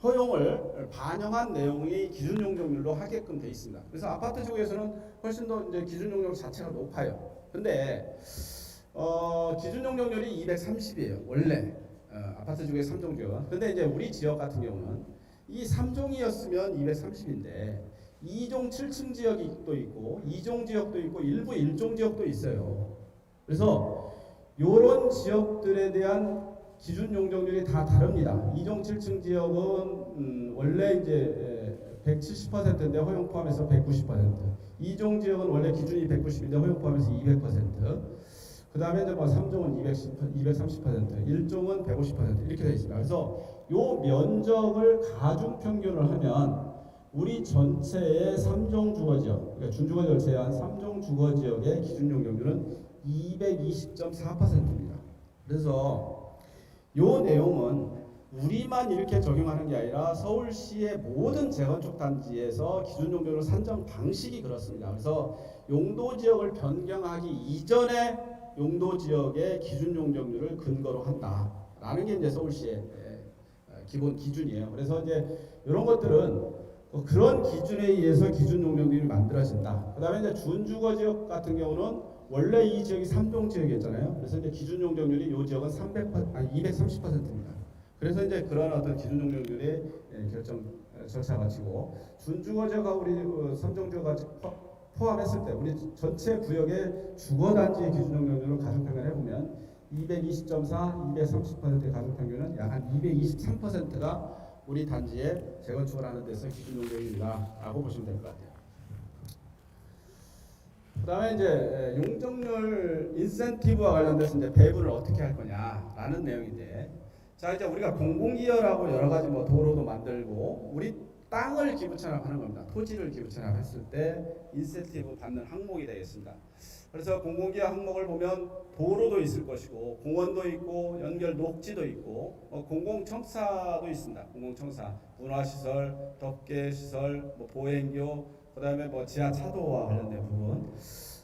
허용을 반영한 내용이 기준 용적률로 하게끔 돼 있습니다. 그래서 아파트 지구에서는 훨씬 더 이제 기준 용적률 자체가 높아요. 근데 기준 용적률이 230이에요. 원래 아파트 지구의 3종 지역. 근데 이제 우리 지역 같은 경우는 이 3종이었으면 230인데 2종 7층 지역이 또 있고 2종 지역도 있고 일부 1종 지역도 있어요. 그래서 이런 지역들에 대한 기준 용적률이 다 다릅니다. 2종 7층 지역은 원래 이제 170%인데 허용 포함해서 190%. 2종 지역은 원래 기준이 190인데 허용 포함해서 200%. 그 다음에 이제 3종은 230%, 1종은 150% 이렇게 되어 있습니다. 그래서 요 면적을 가중 평균을 하면 우리 전체의 3종 주거지역, 그러니까 준주거지역을 제외한 3종 주거지역의 기준 용적률은 220.4%입니다. 그래서 요 내용은 우리만 이렇게 적용하는 게 아니라 서울시의 모든 재건축 단지에서 기준 용적률 산정 방식이 그렇습니다. 그래서 용도 지역을 변경하기 이전에 용도 지역의 기준 용적률을 근거로 한다라는 게 이제 서울시의 기본 기준이에요. 그래서 이제 이런 것들은 그런 기준에 의해서 기준 용적률이 만들어진다. 그다음에 이제 준주거 지역 같은 경우는 원래 이 지역이 3종 지역이었잖아요. 그래서 이제 기준 용적률이 이 지역은 230%입니다. 그래서 이제 그런 어떤 기준 용적률의 결정 절차가 거치고 준주거 지역하고 우리 선정지역과 포함했을 때 우리 전체 구역의 주거 단지의 기준 용적률을 가중 평균해 보면 220.4, 230%의 가중 평균은 약 한 223%가 우리 단지에 재건축을 하는 데서 기준 용적률이다라고 보시면 될 것 같아요. 그다음에 이제 용적률 인센티브와 관련돼서 이제 배분을 어떻게 할 거냐라는 내용인데, 자 이제 우리가 공공기여라고 여러 가지 뭐 도로도 만들고 우리 땅을 기부 체납하는 겁니다. 토지를 기부 체납했을 때 인센티브 받는 항목이 되겠습니다. 그래서 공공기여 항목을 보면 도로도 있을 것이고 공원도 있고 연결 녹지도 있고 공공청사도 있습니다. 공공청사, 문화시설, 덮개시설, 뭐 보행교, 그다음에 뭐 지하 차도와 관련된 부분.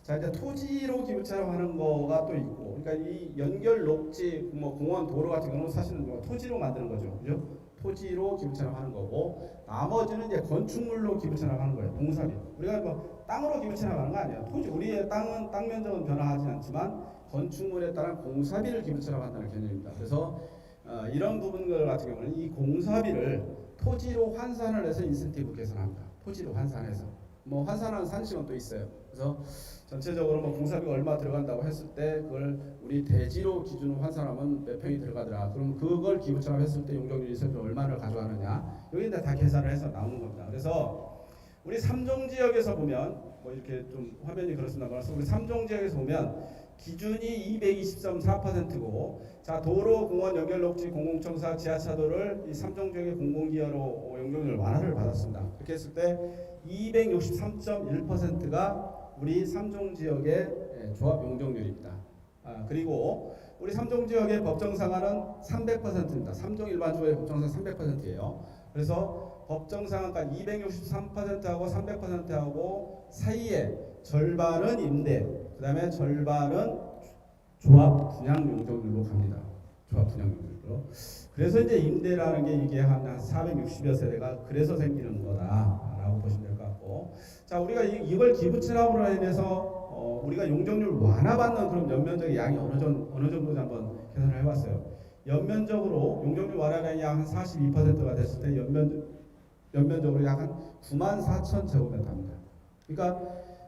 자 이제 토지로 기부처럼 하는 거가 또 있고, 그러니까 이 연결 녹지, 뭐 공원, 도로 같은 경우는 사실은 뭐 토지로 만드는 거죠, 그죠? 토지로 기부처럼 하는 거고, 나머지는 이제 건축물로 기부처럼 하는 거예요. 공사비. 우리가 뭐 땅으로 기부처럼 하는 거 아니에요. 토지, 우리의 땅은 땅 면적은 변화하지 않지만 건축물에 따른 공사비를 기부처럼 한다는 개념입니다. 그래서 이런 부분들 같은 경우는 이 공사비를 토지로 환산을 해서 인센티브 계산합니다. 토지로 환산해서. 뭐 환산하는 산식은 또 있어요. 그래서 전체적으로 뭐 공사비가 얼마 들어간다고 했을 때 그걸 우리 대지로 기준으로 환산하면 몇 평이 들어가더라. 그럼 그걸 기부처럼 했을 때 용적률 인센티브 얼마를 가져가느냐. 여기 다 계산을 해서 나오는 겁니다. 그래서 우리 3종 지역에서 보면 뭐 이렇게 좀 화면이 그렇습니다. 그래서 우리 3종 지역에서 보면 기준이 220.4%고, 자 도로, 공원, 연결 녹지, 공공청사, 지하차도를 이 3종 지역의 공공기여로 용적률 완화를 받았습니다. 그렇게 했을 때 263.1%가 우리 3종 지역의 조합 용적률입니다. 그리고 우리 3종 지역의 법정 상한은 300%입니다. 3종 일반 주거의 법정 상한 300%예요. 그래서 법정 상한가 263%하고 300%하고 사이에 절반은 임대, 그다음에 절반은 조합 분양 용적률로 갑니다. 조합 분양 용적률로. 그래서 이제 임대라는 게 이게 한 460여 세대가 그래서 생기는 거다라고 보시면 될 것 같고, 자 우리가 이걸 기부 체납으로 인해서 우리가 용적률 완화받는 그런 연면적의 양이 어느 정도인지 한번 계산을 해봤어요. 연면적으로 용적률 완화량이 약 한 42%가 됐을 때 연면적으로 약 한 94,000제곱미터입니다. 그러니까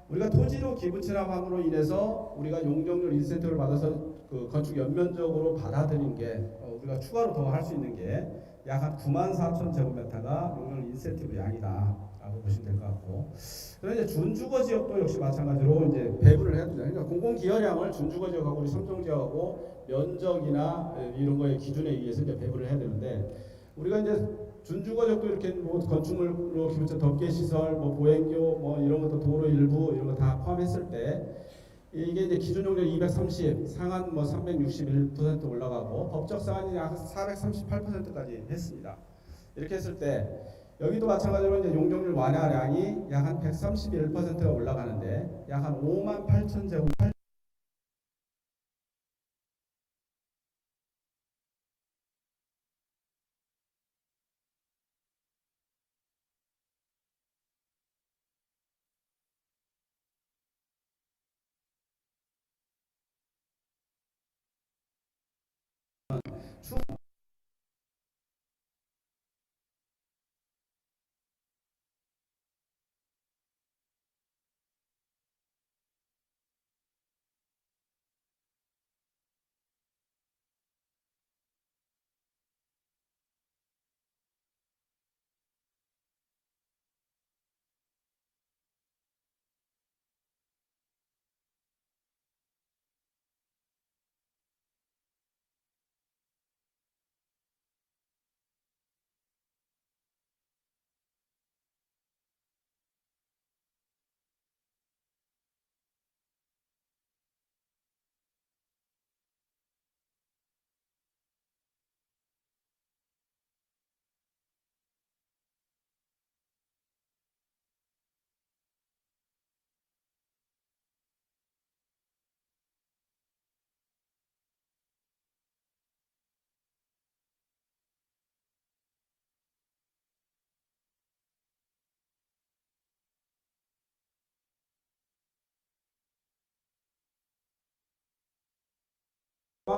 우리가 토지로 기부 체납함으로 인해서 우리가 용적률 인센티브를 받아서 그 건축 연면적으로 받아들인 게 우리가 추가로 더 할 수 있는 게 약 한 94,000제곱미터가 용적률 인센티브 양이다라고 보시면 될 것 같고, 그런데 이제 준주거 지역도 역시 마찬가지로 이제 배분을 해야 됩니다. 그러니까 공공기여량을 준주거 지역하고 우리 삼종 지역하고 면적이나 이런 거의 기준에 의해서 이제 배분을 해야 되는데, 우리가 이제 준주거적도 이렇게 뭐 건축물로 기부처 덮개 시설, 뭐 보행교, 뭐 이런 것도 도로 일부 이런 거 다 포함했을 때 이게 이제 기준 용적 230, 상한 뭐 361% 올라가고 법적 상한이 약 438%까지 했습니다. 이렇게 했을 때 여기도 마찬가지로 이제 용적률 완화량이 약 한 131%가 올라가는데 약 한 5만 8천 제곱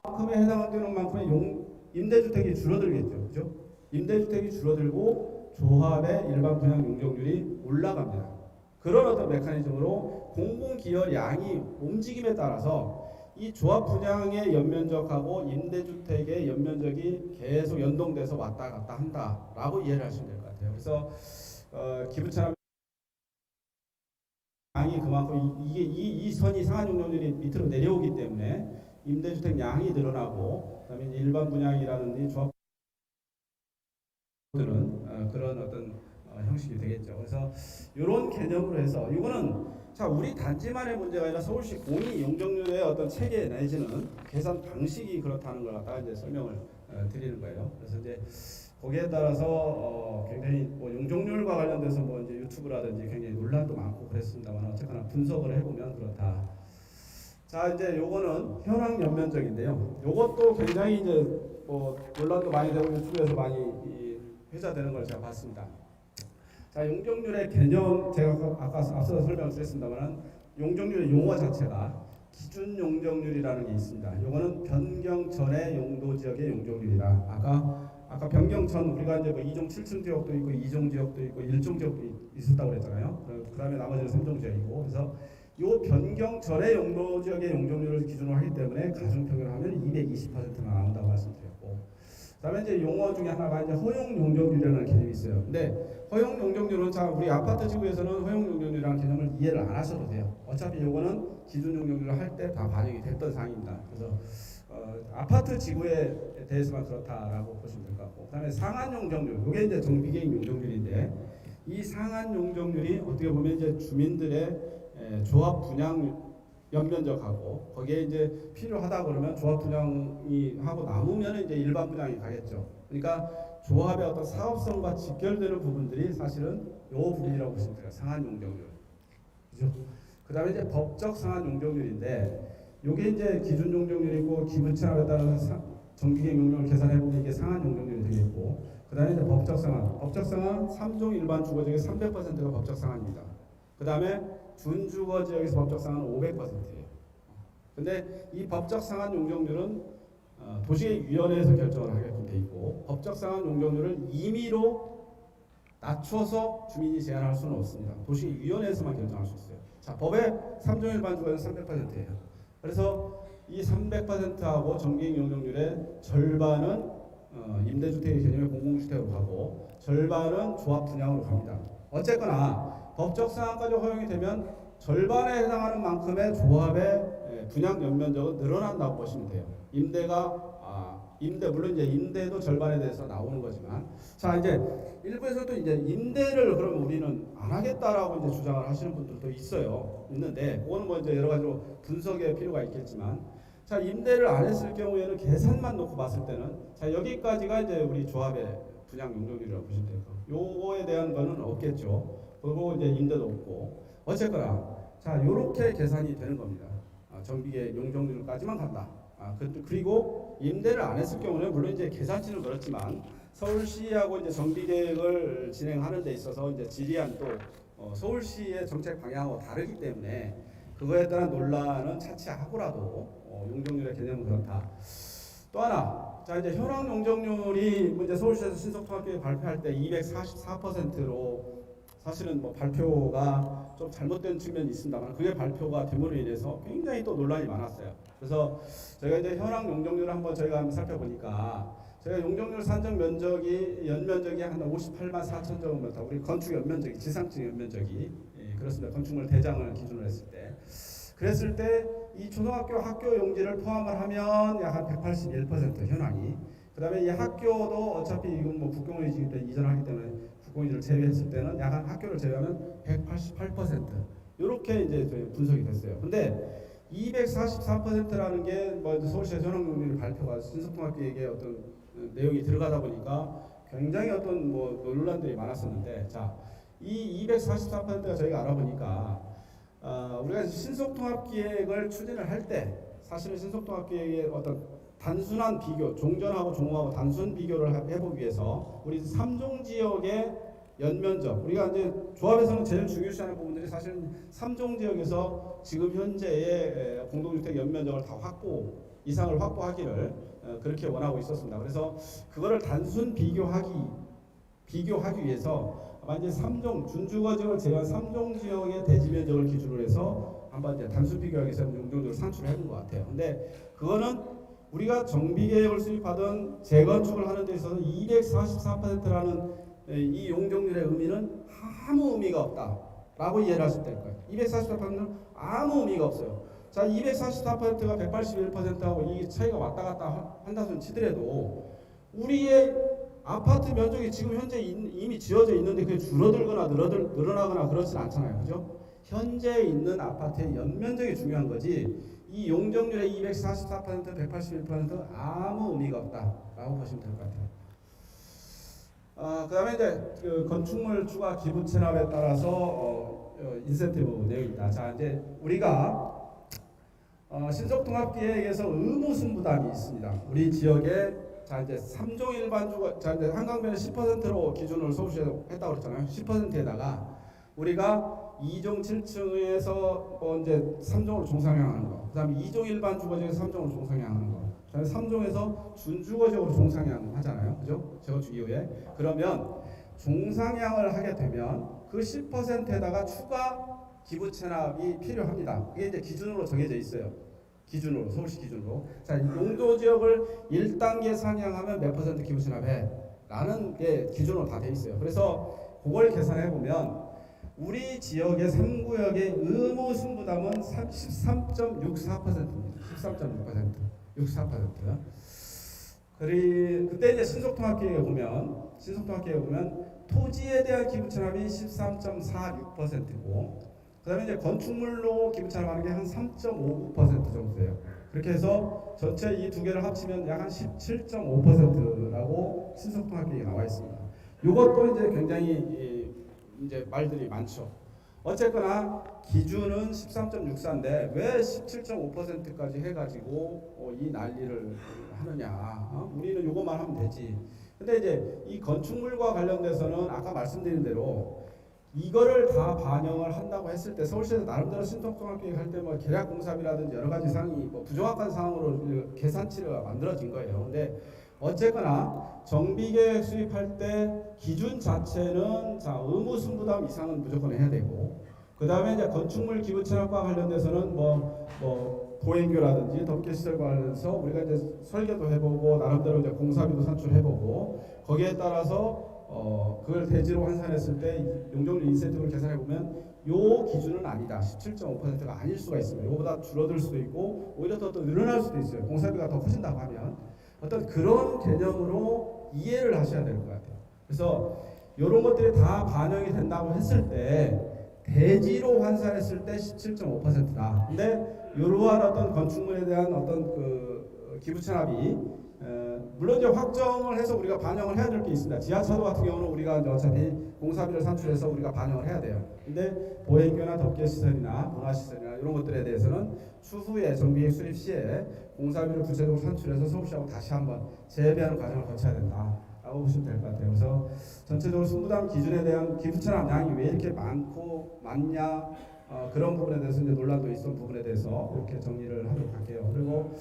그만큼에 해당되는 만큼의 임대주택이 줄어들겠죠. 그죠? 임대주택이 줄어들고 조합의 일반 분양 용적률이 올라갑니다. 그런 어떤 메커니즘으로 공공기여량이 움직임에 따라서 이 조합 분양의 연면적하고 임대주택의 연면적이 계속 연동돼서 왔다 갔다 한다라고 이해를 하시면 될 것 같아요. 그래서 기부채납 양이 그만큼 이 선이 상한 용적률이 밑으로 내려오기 때문에 임대주택 양이 늘어나고 그다음에 일반 분양이라든지 조합 그런 어떤 형식이 되겠죠. 그래서 이런 개념으로 해서 이거는 자 우리 단지만의 문제가 아니라 서울시 공이 용적률의 어떤 체계 내지는 계산 방식이 그렇다는 걸 갖다가 이제 설명을 드리는 거예요. 그래서 이제 거기에 따라서 굉장히 뭐 용적률과 관련돼서 뭐 이제 유튜브라든지 굉장히 논란도 많고 그랬습니다만 어쨌거나 분석을 해보면 그렇다. 자 이제 요거는 현황 연면적인데요. 요것도 굉장히 이제 뭐 논란도 많이 되고 유튜브에서 많이 회자되는 걸 제가 봤습니다. 자, 용적률의 개념 제가 아까 앞서 설명을 드렸습니다만 용적률의 용어 자체가 기준 용적률이라는 게 있습니다. 이거는 변경 전의 용도 지역의 용적률이다. 아까 변경 전 우리가 이제 뭐 2종 7층 지역도 있고 2종 지역도 있고 1종 지역도 있었다고 그랬잖아요. 그다음에 나머지는 3종 지역이고 그래서 요 변경 전의 용도 지역의 용적률을 기준으로 하기 때문에 가중평균을 하면 220%가 나온다고 말씀드렸고 그다음에 이제 용어 중에 하나가 이제 허용 용적률이라는 개념이 있어요. 근데 허용 용적률은 자 우리 아파트 지구에서는 허용 용적률이라는 개념을 이해를 안 하셔도 돼요. 어차피 요거는 기준 용적률을 할 때 다 반영이 됐던 사항입니다. 그래서 아파트 지구에 대해서만 그렇다라고 보시면 될 것 같고 그다음에 상한 용적률 이게 이제 정비계획 용적률인데 이 상한 용적률이 어떻게 보면 이제 주민들의 조합 분양 연면적하고 거기에 이제 필요하다 그러면 조합 분양이 하고 남으면 이제 일반 분양이 가겠죠. 그러니까 조합의 어떤 사업성과 직결되는 부분들이 사실은 요 부분이라고 보시면 돼요. 상한 용적률. 그죠? 그다음에 이제 법적 상한 용적률인데 요게 이제 기준 용적률이고 기부채납에 따라서 정기계획 용적률을 계산해 보면 이게 상한 용적률이 되겠고 그다음에 이제 법적 상한. 법적 상한 3종 일반 주거 지역의 300%가 법적 상한입니다. 그다음에 준주거 지역에서 법적 상한은 500%예요. 근데 이 법적 상한 용적률은 도시계획위원회에서 결정을 하게끔 돼 있고 법적 상한 용적률을 임의로 낮춰서 주민이 제한할 수는 없습니다. 도시계획위원회에서만 결정할 수 있어요. 자, 법의 3종 일반 주거는 300%예요. 그래서 이 300%하고 정기계획 용적률의 절반은 임대주택의 개념의 공공주택으로 가고 절반은 조합 분양으로 갑니다. 어쨌거나 법적 상한까지 허용이 되면 절반에 해당하는 만큼의 조합의 분양 연면적은 늘어난다고 보시면 돼요. 임대 물론 이제 임대도 절반에 대해서 나오는 거지만 자 이제 일부에서도 이제 임대를 그러면 우리는 안 하겠다라고 이제 주장을 하시는 분들도 있는데 그거는 뭐 이제 여러 가지로 분석의 필요가 있겠지만 자 임대를 안 했을 경우에는 계산만 놓고 봤을 때는 자 여기까지가 이제 우리 조합의 분양 용적률이라고 보시면 돼요. 요거에 대한 거는 없겠죠. 그리고 이제 임대도 없고 어쨌거나 자 요렇게 계산이 되는 겁니다. 정비계 용적률까지만 간다. 그리고 임대를 안 했을 경우는 물론 이제 계산치는 그렇지만 서울시하고 이제 정비계획을 진행하는 데 있어서 이제 지리한 또 서울시의 정책 방향하고 다르기 때문에 그거에 따른 논란은 차치하고라도 용적률의 개념은 그렇다. 또 하나, 자 이제 현황 용적률이 이제 서울시에서 신속통합계획 발표할 때 244%로 사실은 뭐 발표가 좀 잘못된 측면이 있습니다만 그게 발표가 됨으로 인해서 굉장히 또 논란이 많았어요. 그래서 저희가 이제 현황 용적률을 한번 저희가 한번 살펴보니까 저희가 용적률 산정 면적이 연면적이 한 58만 4천 제곱미터 우리 건축 연면적이 지상층 연면적이 그렇습니다. 건축물 대장을 기준으로 했을 때 그랬을 때 이 초등학교 학교 용지를 포함을 하면 약 한 181% 현황이 그다음에 이 학교도 어차피 이건 뭐 국공유지기 때문에 이전하기 때문에 국공유지를 제외했을 때는 약 한 학교를 제외하면 188% 이렇게 이제 분석이 됐어요. 근데 244%라는 게 뭐 서울시 현황용률 발표가 신속통합계획에 어떤 내용이 들어가다 보니까 굉장히 어떤 뭐 논란들이 많았었는데 자 이 244%가 저희가 알아보니까 우리가 신속통합기획을 추진을 할 때 사실은 신속통합기획의 어떤 단순한 비교, 종전하고 종호하고 단순 비교를 해보기 위해서 우리 3종 지역의 연면적 우리가 이제 조합에서는 제일 중요시하는 부분들이 사실은 3종 지역에서 지금 현재의 공동주택 연면적을 다 이상을 확보하기를 그렇게 원하고 있었습니다. 그래서 그거를 단순 비교하기 위해서 아마 이제 3종 준주거 지역을 제외한 3종 지역의 대지 면적을 기준으로 해서 한번 이제 단순 비교하기 위해서 용적률을 산출을 해본 것 같아요. 근데 그거는 우리가 정비계획을 수립하던 재건축을 하는 데 있어서 244%라는 이 용적률의 의미는 아무 의미가 없다라고 이해를 하시면 될 거예요. 244%는 아무 의미가 없어요. 자, 244%가 181%하고 이 차이가 왔다 갔다 한다고 치더라도 우리의 아파트 면적이 지금 현재 이미 지어져 있는데 그게 줄어들거나 늘어나거나 그렇진 않잖아요. 그죠? 현재 있는 아파트의 연면적이 중요한 거지 이 용적률의 244%, 181% 아무 의미가 없다라고 보시면 될 것 같아요. 그 다음에 이제 그 건축물 추가 기부 체납에 따라서 인센티브 내용입니다. 자, 이제 우리가 신속통합계획에서 의무승부담이 있습니다. 우리 지역에 자 이제 3종 일반 주거 자 이제 한강변을 10%로 기준으로 서울시에서 했다고 그랬잖아요. 10%에다가 우리가 2종 7층에서 이제 3종으로 종상향하는 거. 그다음에 2종 일반 주거지역에서 3종으로 종상향하는 거. 그다음에 3종에서 준주거지역으로 종상향 하잖아요. 그죠? 재건축 이후에. 그러면 종상향을 하게 되면 그 10%에다가 추가 기부 체납이 필요합니다. 이게 이제 기준으로 정해져 있어요. 기준으로 서울시 기준으로 자 용도 지역을 1단계 상향하면 몇 퍼센트 기부 체납해 라는 게 기준으로 다 돼 있어요. 그래서 그걸 계산해 보면 우리 지역의 3구역의 의무 승부담은 13.64%입니다. 13.6%. 그때 이제 신속통합계획에 보면 토지에 대한 기부 체납이 13.46%고 그다음에 이제 건축물로 기부 체납하는 게 한 3.59% 정도 돼요. 그렇게 해서 전체 이 두 개를 합치면 약 한 17.5%라고 신속통합계획에 나와 있습니다. 이것도 이제 굉장히 이제 말들이 많죠. 어쨌거나 기준은 13.64인데 왜 17.5%까지 해가지고 이 난리를 하느냐? 우리는 이것만 하면 되지. 근데 이제 이 건축물과 관련돼서는 아까 말씀드린 대로 이거를 다 반영을 한다고 했을 때 서울시에서 나름대로 신속통합계획 할 때 뭐 계략공사비라든지 여러 가지 사항이 뭐 부정확한 사항으로 계산치가 만들어진 거예요. 근데 어쨌거나 정비계획 수립할 때 기준 자체는 자 의무승부담 이상은 무조건 해야 되고 그 다음에 이제 건축물 기부 체납과 관련돼서는 뭐 보행교라든지 덮개시설과 관련해서 우리가 이제 설계도 해보고 나름대로 이제 공사비도 산출해보고 거기에 따라서 그걸 대지로 환산했을 때 용적률 인센티브를 계산해 보면 요 기준은 아니다. 17.5%가 아닐 수가 있습니다. 이거보다 줄어들 수도 있고 오히려 더 늘어날 수도 있어요. 공사비가 더 커진다고 하면 어떤 그런 개념으로 이해를 하셔야 될 것 같아요. 그래서 이런 것들이 다 반영이 된다고 했을 때 대지로 환산했을 때 17.5%다. 근데 이러한 어떤 건축물에 대한 어떤 그 기부 체납이 물론 이제 확정을 해서 우리가 반영을 해야 될 게 있습니다. 지하차도 같은 경우는 우리가 이제 어차피 공사비를 산출해서 우리가 반영을 해야 돼요. 근데 보행교나 덮개시설이나 문화시설이나 이런 것들에 대해서는 추후에 정비계획 수립 시에 공사비를 구체적으로 산출해서 서울시하고 다시 한번 재배하는 과정을 거쳐야 된다라고 보시면 될 것 같아요. 그래서 전체적으로 승부담 기준에 대한 기부체납 양이 왜 이렇게 많냐 그런 부분에 대해서 이제 논란도 있었던 부분에 대해서 이렇게 정리를 하도록 할게요. 그리고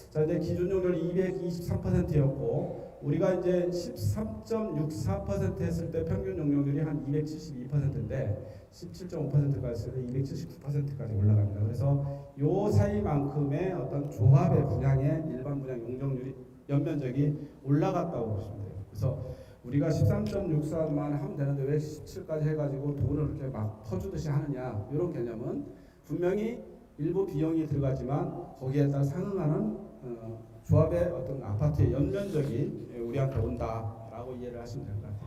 자 이제 기준 용적률 223%였고 우리가 이제 13.64% 했을 때 평균 용적률이 한 272%인데 17.5%까지 했을 때 279%까지 올라갑니다. 그래서 요 사이만큼의 어떤 조합의 분양의 일반 분양 용적률이 연면적이 올라갔다고 보시면 돼요. 그래서 우리가 13.64만 하면 되는데 왜 17까지 해가지고 돈을 그렇게 막 퍼주듯이 하느냐 이런 개념은 분명히 일부 비용이 들어가지만 거기에 따라 상응하는 조합의 어떤 아파트의 연면적이 우리한테 온다라고 이해를 하시면 될 것 같아요.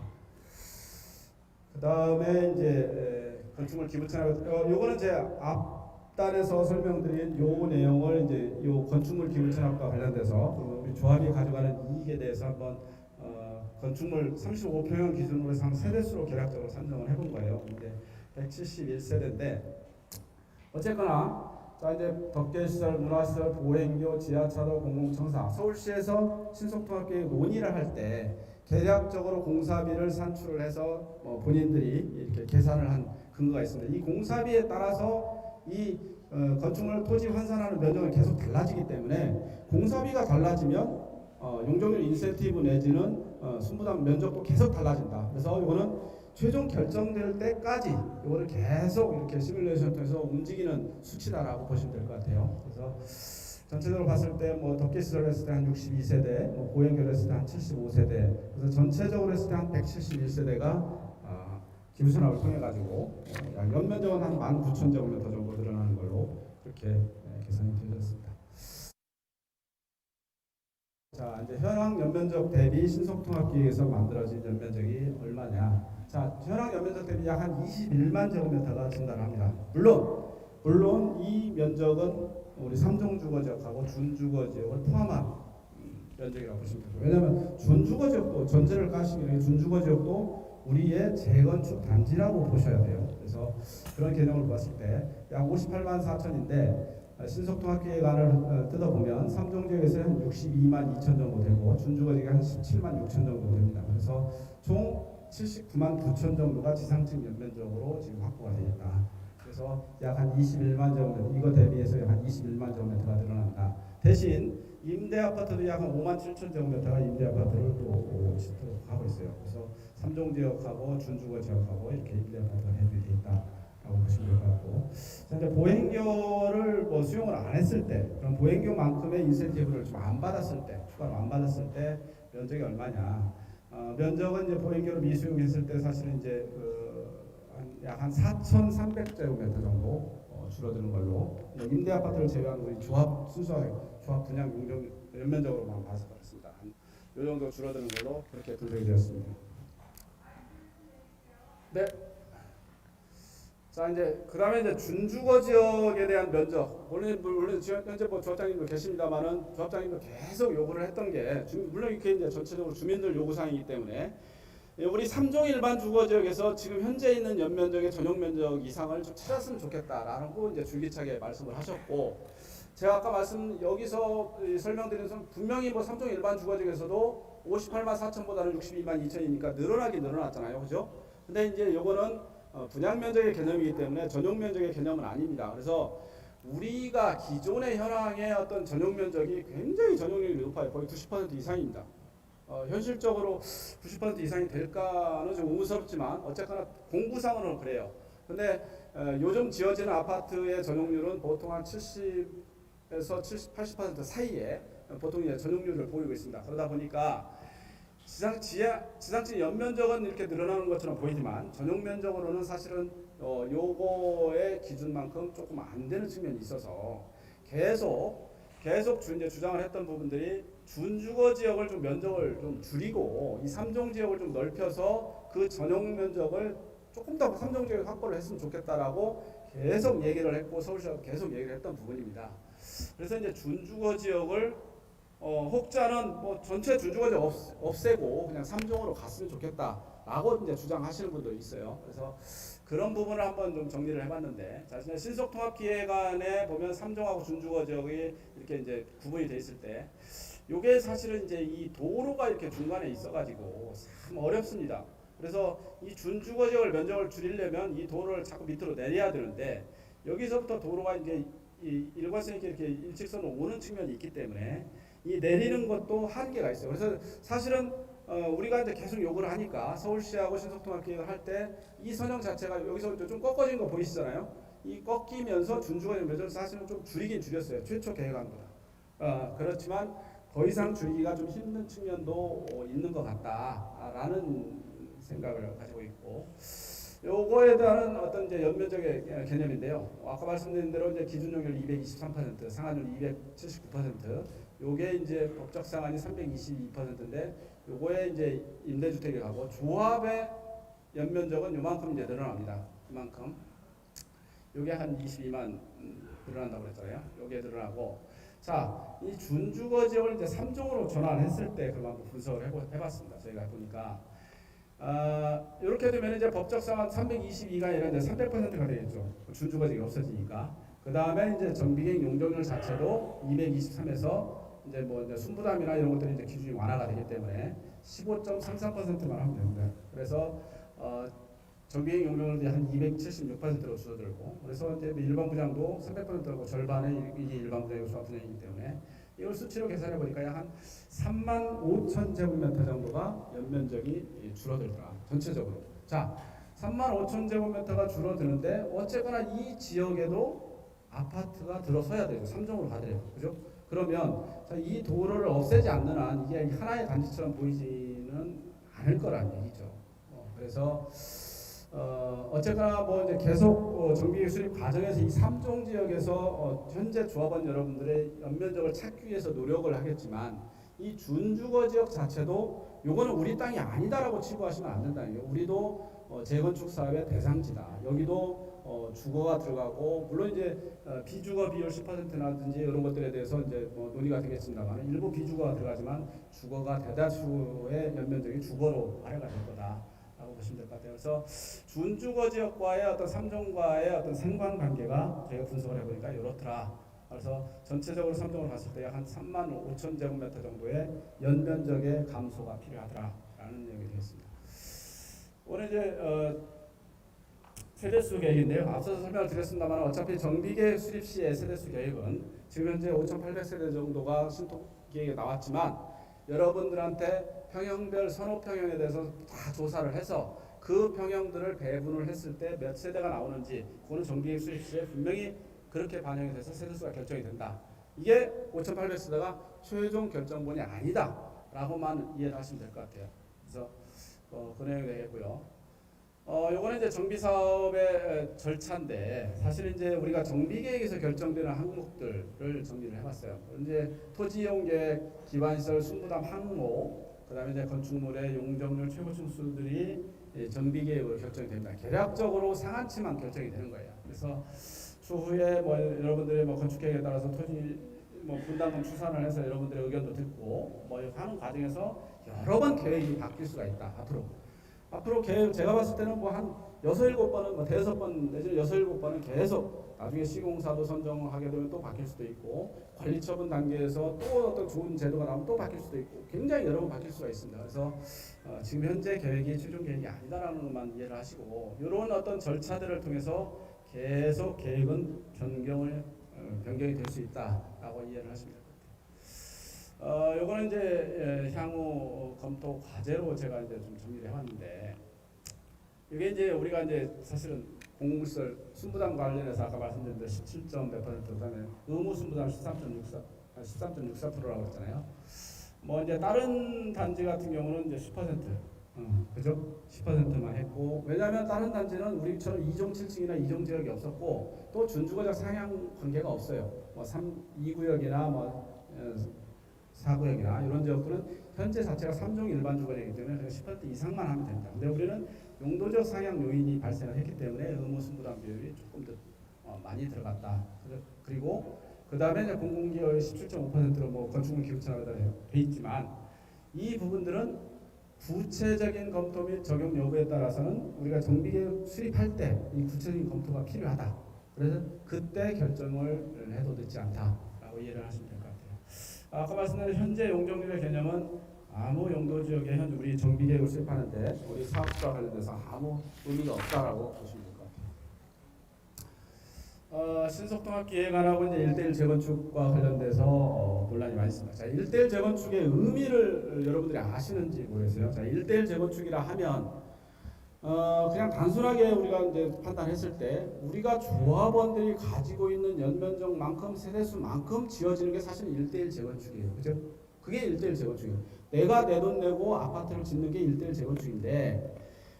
그 다음에 이제 건축물 기부채납 요거는 제 앞단에서 설명드린 요 내용을 이제 요 건축물 기부채납과 관련돼서 우리 조합이 가져가는 이익에 대해서 한번 건축물 35평형 기준으로 해서 한 세대수로 계략적으로 산정을 해본 거예요. 근데 171세대인데 어쨌거나 자 이제 덮개시설, 문화시설, 보행교, 지하차도, 공공청사 서울시에서 신속통합계획 논의를 할 때 계략적으로 공사비를 산출을 해서 본인들이 이렇게 계산을 한 근거가 있습니다. 이 공사비에 따라서 이 건축물 토지 환산하는 면적이 계속 달라지기 때문에 공사비가 달라지면 용적률 인센티브 내지는 순부담 면적도 계속 달라진다. 그래서 이거는 최종 결정될 때까지 이거를 계속 이렇게 시뮬레이션 통해서 움직이는 수치다라고 보시면 될 것 같아요. 그래서 전체적으로 봤을 때 뭐 덕기시설 했을 때 한 62세대, 뭐 고연결 했을 때 한 75세대, 그래서 전체적으로 했을 때 한 171세대가 기부선압을 통해 가지고 연면적은 한 19,000제곱미터 정도 늘어나는 걸로 그렇게 계산이 되었습니다. 자, 이제 현황 연면적 대비 신속통합기획에서 만들어진 연면적이 얼마냐? 자, 현황 연면적 대비 약 한 21만 제곱미터가 증가를 합니다. 물론 이 면적은 우리 3종 주거지역하고 준주거 지역을 포함한 면적이라고 보시면 되죠. 왜냐하면 준주거 지역도 전제를 까시기 위해 준주거 지역도 우리의 재건축 단지라고 보셔야 돼요. 그래서 그런 개념을 봤을 때 약 58만 4천인데 신속통합기획안을 뜯어보면 3종 지역에서 한 62만 2천 정도 되고 준주거 지역이 한 17만 6천 정도 됩니다. 그래서 총 79만 9천 정도가 지상층 연면적으로 지금 확보가 되어 있다. 그래서 약 한 21만 제곱미터, 이거 대비해서 약 한 21만 제곱미터가 늘어난다. 대신 임대아파트도 약 한 5만 7천 제곱미터가 임대아파트를 또 하고 있어요. 그래서 3종 지역하고 준주거 지역하고 이렇게 임대아파트가 대비되어 있다라고 보시면 될 것 같고, 이제 보행료를 뭐 수용을 안 했을 때, 그럼 보행료만큼의 인센티브를 좀 안 받았을 때, 추가로 안 받았을 때 면적이 얼마냐? 면적은 이제 보행료를 미수용했을 때 사실은 이제 약 한 4,300제곱미터 정도 줄어드는 걸로, 임대 아파트를 제외한 우리 조합 순수하게 조합 분양 용적 연면적으로만 봐서 그렇습니다. 이 정도 줄어드는 걸로 그렇게 분석이 되었습니다. 네. 자, 이제 그다음에 이제 준주거 지역에 대한 면적, 물론 현재 뭐 조합장님도 계십니다만은 조합장님도 계속 요구를 했던 게 물론 이게 이제 전체적으로 주민들 요구 사항이기 때문에 우리 3종 일반 주거 지역에서 지금 현재 있는 연면적의 전용 면적 이상을 좀 찾았으면 좋겠다라는 거 이제 줄기차게 말씀을 하셨고, 제가 아까 여기서 설명드린 것은 분명히 뭐 3종 일반 주거 지역에서도 58만 4천보다는 62만 2천이니까 늘어나긴 늘어났잖아요, 그죠? 근데 이제 요거는 분양 면적의 개념이기 때문에 전용 면적의 개념은 아닙니다. 그래서 우리가 기존의 현황의 어떤 전용 면적이 굉장히 전용률이 높아요. 거의 90% 이상입니다. 현실적으로 90% 이상이 될까는 좀 의문스럽지만 어쨌거나 공구상으로는 그래요. 근데 요즘 지어지는 아파트의 전용률은 보통 한 70에서 80% 사이에 보통 이제 전용률을 보이고 있습니다. 그러다 보니까 지상층 연면적은 이렇게 늘어나는 것처럼 보이지만 전용 면적으로는 사실은 요거의 기준만큼 조금 안 되는 측면이 있어서 계속 이제 주장을 했던 부분들이 준주거 지역을 좀 면적을 좀 줄이고 이 3종 지역을 좀 넓혀서 그 전용 면적을 조금 더 3종 지역에 확보를 했으면 좋겠다라고 계속 얘기를 했고 서울시가 계속 얘기를 했던 부분입니다. 그래서 이제 준주거 지역을 혹자는 뭐 전체 준주거 지역 없애고 그냥 3종으로 갔으면 좋겠다라고 이제 주장하시는 분도 있어요. 그래서 그런 부분을 한번 좀 정리를 해봤는데, 자, 신속통합기획안에 보면 3종하고 준주거 지역이 이렇게 이제 구분이 돼 있을 때, 요게 사실은 이제 이 도로가 이렇게 중간에 있어가지고 참 어렵습니다. 그래서 이 준주거 지역을 면적을 줄이려면 이 도로를 자꾸 밑으로 내려야 되는데, 여기서부터 도로가 이제 일관성 있게 이렇게 일직선으로 오는 측면이 있기 때문에 이 내리는 것도 한계가 있어요. 그래서 사실은 우리가 이제 계속 요구를 하니까 서울시하고 신속통합기획을 할 때 이 선형 자체가 여기서 좀 꺾어진 거 보이시잖아요. 이 꺾이면서 준주거 면적을 사실은 좀 줄이긴 줄였어요. 최초 계획안보다. 그렇지만 더 이상 줄이기가 좀 힘든 측면도 있는 것 같다라는 생각을 가지고 있고, 요거에 대한 어떤 이제 연면적의 개념인데요. 아까 말씀드린 대로 이제 기준용률 223%, 상한율 279%, 요게 이제 법적 상한이 322%인데, 요거에 이제 임대주택이 가고 조합의 연면적은 요만큼 이제 늘어납니다. 이만큼. 요게 한 22만 늘어난다고 그랬잖아요. 요게 늘어나고, 자, 이 준주거 지역을 이제 3종으로 전환했을 때 그럼 한번 분석을 해봤습니다. 저희가 보니까. 이렇게 되면 이제 법적 상한 322가 아니라 이제 300%가 되겠죠. 준주거 지역이 없어지니까. 그 다음에 이제 정비계획 용적률 자체도 223에서 이제 뭐 이제 순부담이나 이런 것들이 이제 기준이 완화가 되기 때문에 15.33%만 하면 됩니다. 그래서 정비행 용적률이 한 276%로 줄어들고, 그래서 이제 일반 분양도 300%고 절반의 이게 일반 분양이고 조합 분양이기 때문에 이걸 수치로 계산해 보니까 약 한 35,000제곱미터 정도가 연면적이 줄어들더라 전체적으로. 자, 35,000제곱미터가 줄어드는데 어쨌거나 이 지역에도 아파트가 들어서야 되죠. 3종으로 가더라도, 그죠? 그러면 이 도로를 없애지 않는 한 이게 하나의 단지처럼 보이지는 않을 거란 얘기죠. 그래서 어쨌거나 뭐 이제 계속 정비 수립 과정에서 이 3종 지역에서 현재 조합원 여러분들의 연면적을 찾기 위해서 노력을 하겠지만, 이 준주거 지역 자체도 요거는 우리 땅이 아니다라고 치부하시면 안 된다는 거예요. 우리도 재건축 사업의 대상지다. 여기도 주거가 들어가고, 물론 이제 비주거 비율 10%라든지 이런 것들에 대해서 이제 뭐 논의가 되겠습니다만, 일부 비주거가 들어가지만 주거가 대다수의 연면적이 주거로 발해가 될 거다라고 보시면 될 것 같아요. 그래서 준주거 지역과의 어떤 3종과의 어떤 상관관계가 저희가 분석을 해보니까 이렇더라. 그래서 전체적으로 3종을 봤을 때 한 35,000제곱미터 정도의 연면적의 감소가 필요하더라라는 내용이 되겠습니다. 오늘 이제 세대수 계획인데요. 앞서서 설명을 드렸습니다만 어차피 정비계획 수립 시의 세대수 계획은 지금 현재 5,800세대 정도가 신통계획에 나왔지만, 여러분들한테 평형별 선호평형에 대해서 다 조사를 해서 그 평형들을 배분을 했을 때 몇 세대가 나오는지, 그거는 정비계획 수립 시에 분명히 그렇게 반영이 돼서 세대수가 결정이 된다. 이게 5,800세대가 최종 결정본이 아니다 라고만 이해를 하시면 될 것 같아요. 그래서 그 내용이 되겠고요. 요거는 이제 정비 사업의 절차인데, 사실 이제 우리가 정비 계획에서 결정되는 항목들을 정리를 해봤어요. 이제 토지 이용 계획, 기반시설, 순부담 항목, 그다음에 이제 건축물의 용적률, 최고층 수들이 정비 계획으로 결정이 됩니다. 개략적으로 상한치만 결정이 되는 거예요. 그래서 추후에 뭐 여러분들의 뭐 건축 계획에 따라서 토지 뭐 분담금 추산을 해서 여러분들의 의견도 듣고 뭐 하는 과정에서 여러 번 계획이 바뀔 수가 있다. 앞으로 계획 제가 봤을 때는 뭐 한 6, 7번은 뭐 5번 내지는 6, 7번은 계속 나중에 시공사도 선정을 하게 되면 또 바뀔 수도 있고, 관리처분 단계에서 또 어떤 좋은 제도가 나오면 또 바뀔 수도 있고, 굉장히 여러 번 바뀔 수가 있습니다. 그래서 지금 현재 계획이 최종 계획이 아니다라는 것만 이해를 하시고, 이런 어떤 절차들을 통해서 계속 계획은 변경이 될 수 있다라고 이해를 하시면 됩니다. 요거는 이제 향후 검토 과제로 제가 이제 좀 정리를 해봤는데, 이게 이제 우리가 이제 사실은 공공시설 순부담 관련해서 아까 말씀드린 17점 몇 %, 그다음에 의무 순부담 13.64%라고 했잖아요. 뭐 이제 다른 단지 같은 경우는 이제 10%, 그죠? 10%만 했고, 왜냐하면 다른 단지는 우리처럼 2종 7층이나 2종 지역이 없었고, 또 준주거적 상향 관계가 없어요. 뭐 2구역이나 뭐 4구역이나 이런 지역들은 현재 자체가 3종 일반 주거지이기 때문에 10% 이상만 하면 됩니다. 근데 우리는 용도적 상향 요인이 발생을 했기 때문에 의무 순부담 비율이 조금 더 많이 들어갔다. 그리고 그 다음에 이제 공공기여의 17.5%로 뭐 건축물 기부처나다 돼 있지만, 이 부분들은 구체적인 검토 및 적용 여부에 따라서는 우리가 정비계획 수립할 때 이 구체적인 검토가 필요하다. 그래서 그때 결정을 해도 늦지 않다라고 이해를 하시면 될 것 같아요. 아까 말씀드린 현재 용적률의 개념은 아무 용도 지역에 현 우리 정비계획을 수립하는데 우리 사업과 관련돼서 아무 의미가 없다라고 보시면 될 것 같아요. 신속통합기획안하고 이제 1:1 재건축과 관련돼서 논란이 많이 있습니다. 자, 1:1 재건축의 의미를 여러분들이 아시는지 모르겠어요. 자, 1:1 재건축이라 하면 그냥 단순하게 우리가 이제 판단했을 때 우리가 조합원들이 가지고 있는 연면적만큼 세대수만큼 지어지는 게 사실 1:1 재건축이에요. 그죠? 그게 1:1 재건축이에요. 내가 내 돈 내고 아파트를 짓는 게 1:1 재건축인데,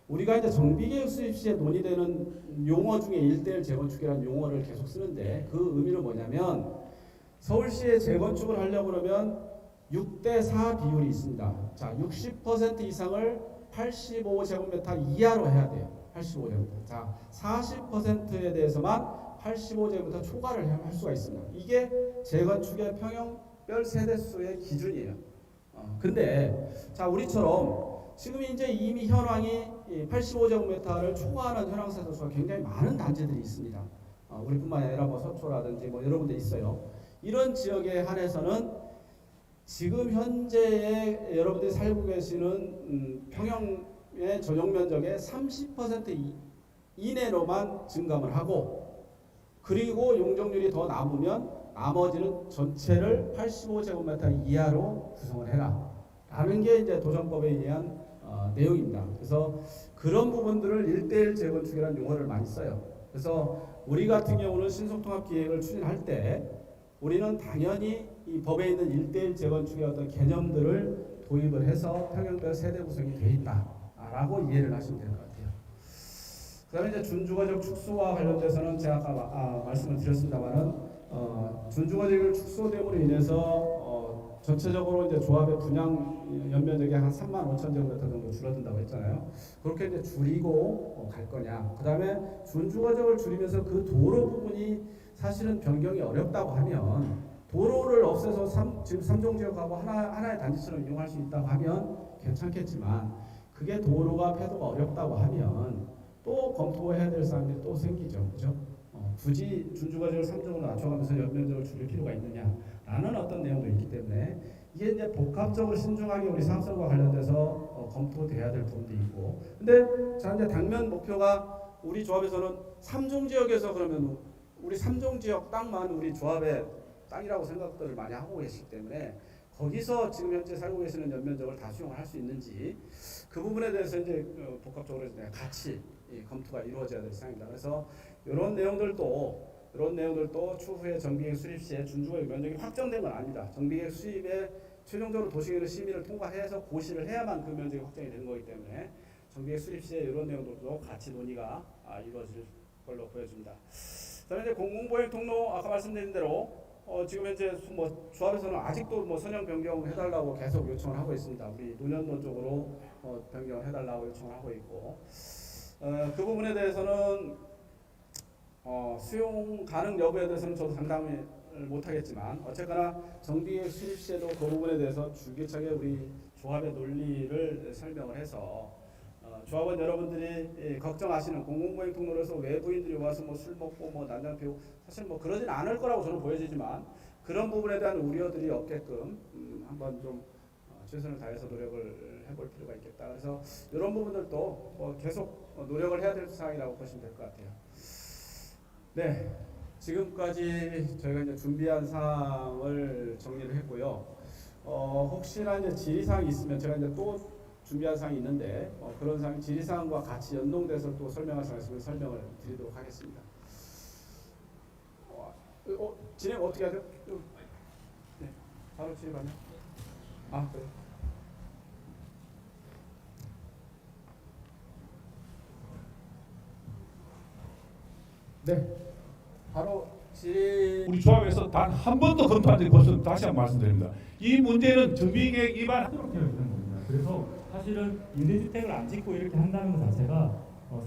우리가 이제 정비계획 수립 시에 논의되는 용어 중에 1:1 재건축이라는 용어를 계속 쓰는데, 그 의미는 뭐냐면 서울시에 재건축을 하려고 그러면 6:4 비율이 있습니다. 자, 60% 이상을 85제곱미터 이하로 해야 돼요. 85제곱미터. 자, 40%에 대해서만 85제곱미터 초과를 할 수가 있습니다. 이게 재건축의 평형별 세대수의 기준이에요. 근데 자, 우리처럼 지금 이제 이미 현황이 85제곱미터를 초과하는 현황 세대수가 굉장히 많은 단지들이 있습니다. 우리뿐만 아니라 뭐 서초라든지 뭐 여러 군데 있어요. 이런 지역에 한해서는 지금 현재의 여러분들이 살고 계시는 평형의 전용 면적의 30% 이내로만 증감을 하고, 그리고 용적률이 더 남으면 나머지는 전체를 85제곱미터 이하로 구성을 해라 라는 게 이제 도정법에 의한 내용입니다. 그래서 그런 부분들을 1:1 재건축이라는 용어를 많이 써요. 그래서 우리 같은 경우는 신속통합기획을 추진할 때 우리는 당연히 이 법에 있는 1:1 재건축의 어떤 개념들을 도입을 해서 평형별 세대 구성이 되어 있다라고 이해를 하시면 될 것 같아요. 그다음에 이제 준주거적 축소와 관련돼서는 제가 아까 말씀을 드렸습니다만은 준주거적 축소됨으로 인해서 전체적으로 이제 조합의 분양 연면적이 한 35,000제곱미터 정도 줄어든다고 했잖아요. 그렇게 이제 줄이고 갈 거냐. 그다음에 준주거적을 줄이면서 그 도로 부분이 사실은 변경이 어렵다고 하면 도로를 없애서 지금 3종 지역하고 하나의 단지처럼 이용할 수 있다고 하면 괜찮겠지만, 그게 도로가 폐도가 어렵다고 하면 또 검토해야 될 사람들이 또 생기죠. 그죠? 굳이 준주거적을 3종으로 낮춰가면서 연면적을 줄일 필요가 있느냐라는 어떤 내용도 있기 때문에 이게 이제 복합적으로 신중하게 우리 사업성과 관련돼서 검토돼야 될 부분도 있고. 근데 자, 이제 당면 목표가 우리 조합에서는 3종 지역에서 그러면 우리 3종 지역 땅만 우리 조합의 땅이라고 생각들을 많이 하고 계시기 때문에 거기서 지금 현재 살고 계시는 연면적을 다 수용을 할 수 있는지, 그 부분에 대해서 이제 복합적으로 같이 검토가 이루어져야 될 상황입니다. 그래서 이런 내용들도 추후에 정비계획 수립 시에 준주거적 면적이 확정된 건 아닙니다. 정비계획 수립에 최종적으로 도시계획 심의를 통과해서 고시를 해야만 그 면적이 확정이 되는 거기 때문에 정비계획 수립 시에 이런 내용들도 같이 논의가 이루어질 걸로 보여집니다. 그다음에 이제 공공보행 통로 아까 말씀드린 대로 지금 현재 뭐 조합에서는 아직도 뭐 선형 변경 해달라고 계속 요청을 하고 있습니다. 우리 노년도 쪽으로 변경을 해달라고 요청을 하고 있고, 그 부분에 대해서는 수용 가능 여부에 대해서는 저도 장담을 못하겠지만, 어쨌거나 정비계획 수립 시에도 그 부분에 대해서 줄기차게 우리 조합의 논리를 설명을 해서 조합원 여러분들이 걱정하시는 공공보행 통로에서 외부인들이 와서 뭐 술 먹고 뭐 난장 피우고, 사실 뭐 그러진 않을 거라고 저는 보여지지만, 그런 부분에 대한 우려들이 없게끔 한번 좀 최선을 다해서 노력을 해볼 필요가 있겠다. 그래서 이런 부분들도 뭐 계속 노력을 해야 될 사항이라고 보시면 될 것 같아요. 네, 지금까지 저희가 이제 준비한 사항을 정리를 했고요. 혹시나 이제 질의사항이 있으면 제가 이제 또 준비한 사항이 있는데 그런 사항, 질의사항과 같이 연동돼서 또 설명할 사항이 있으면 설명을 드리도록 하겠습니다. 진행 어떻게 하죠? 네, 바로 진행하면. 그래요. 네, 바로 우리 조합에서 단 한 번도 검토한 적이 없어서 다시 한번 말씀드립니다. 이 문제는 정비계획 위반하도록 되어 있는 겁니다. 그래서 사실은 임대주택을 안 짓고 이렇게 한다는 것 자체가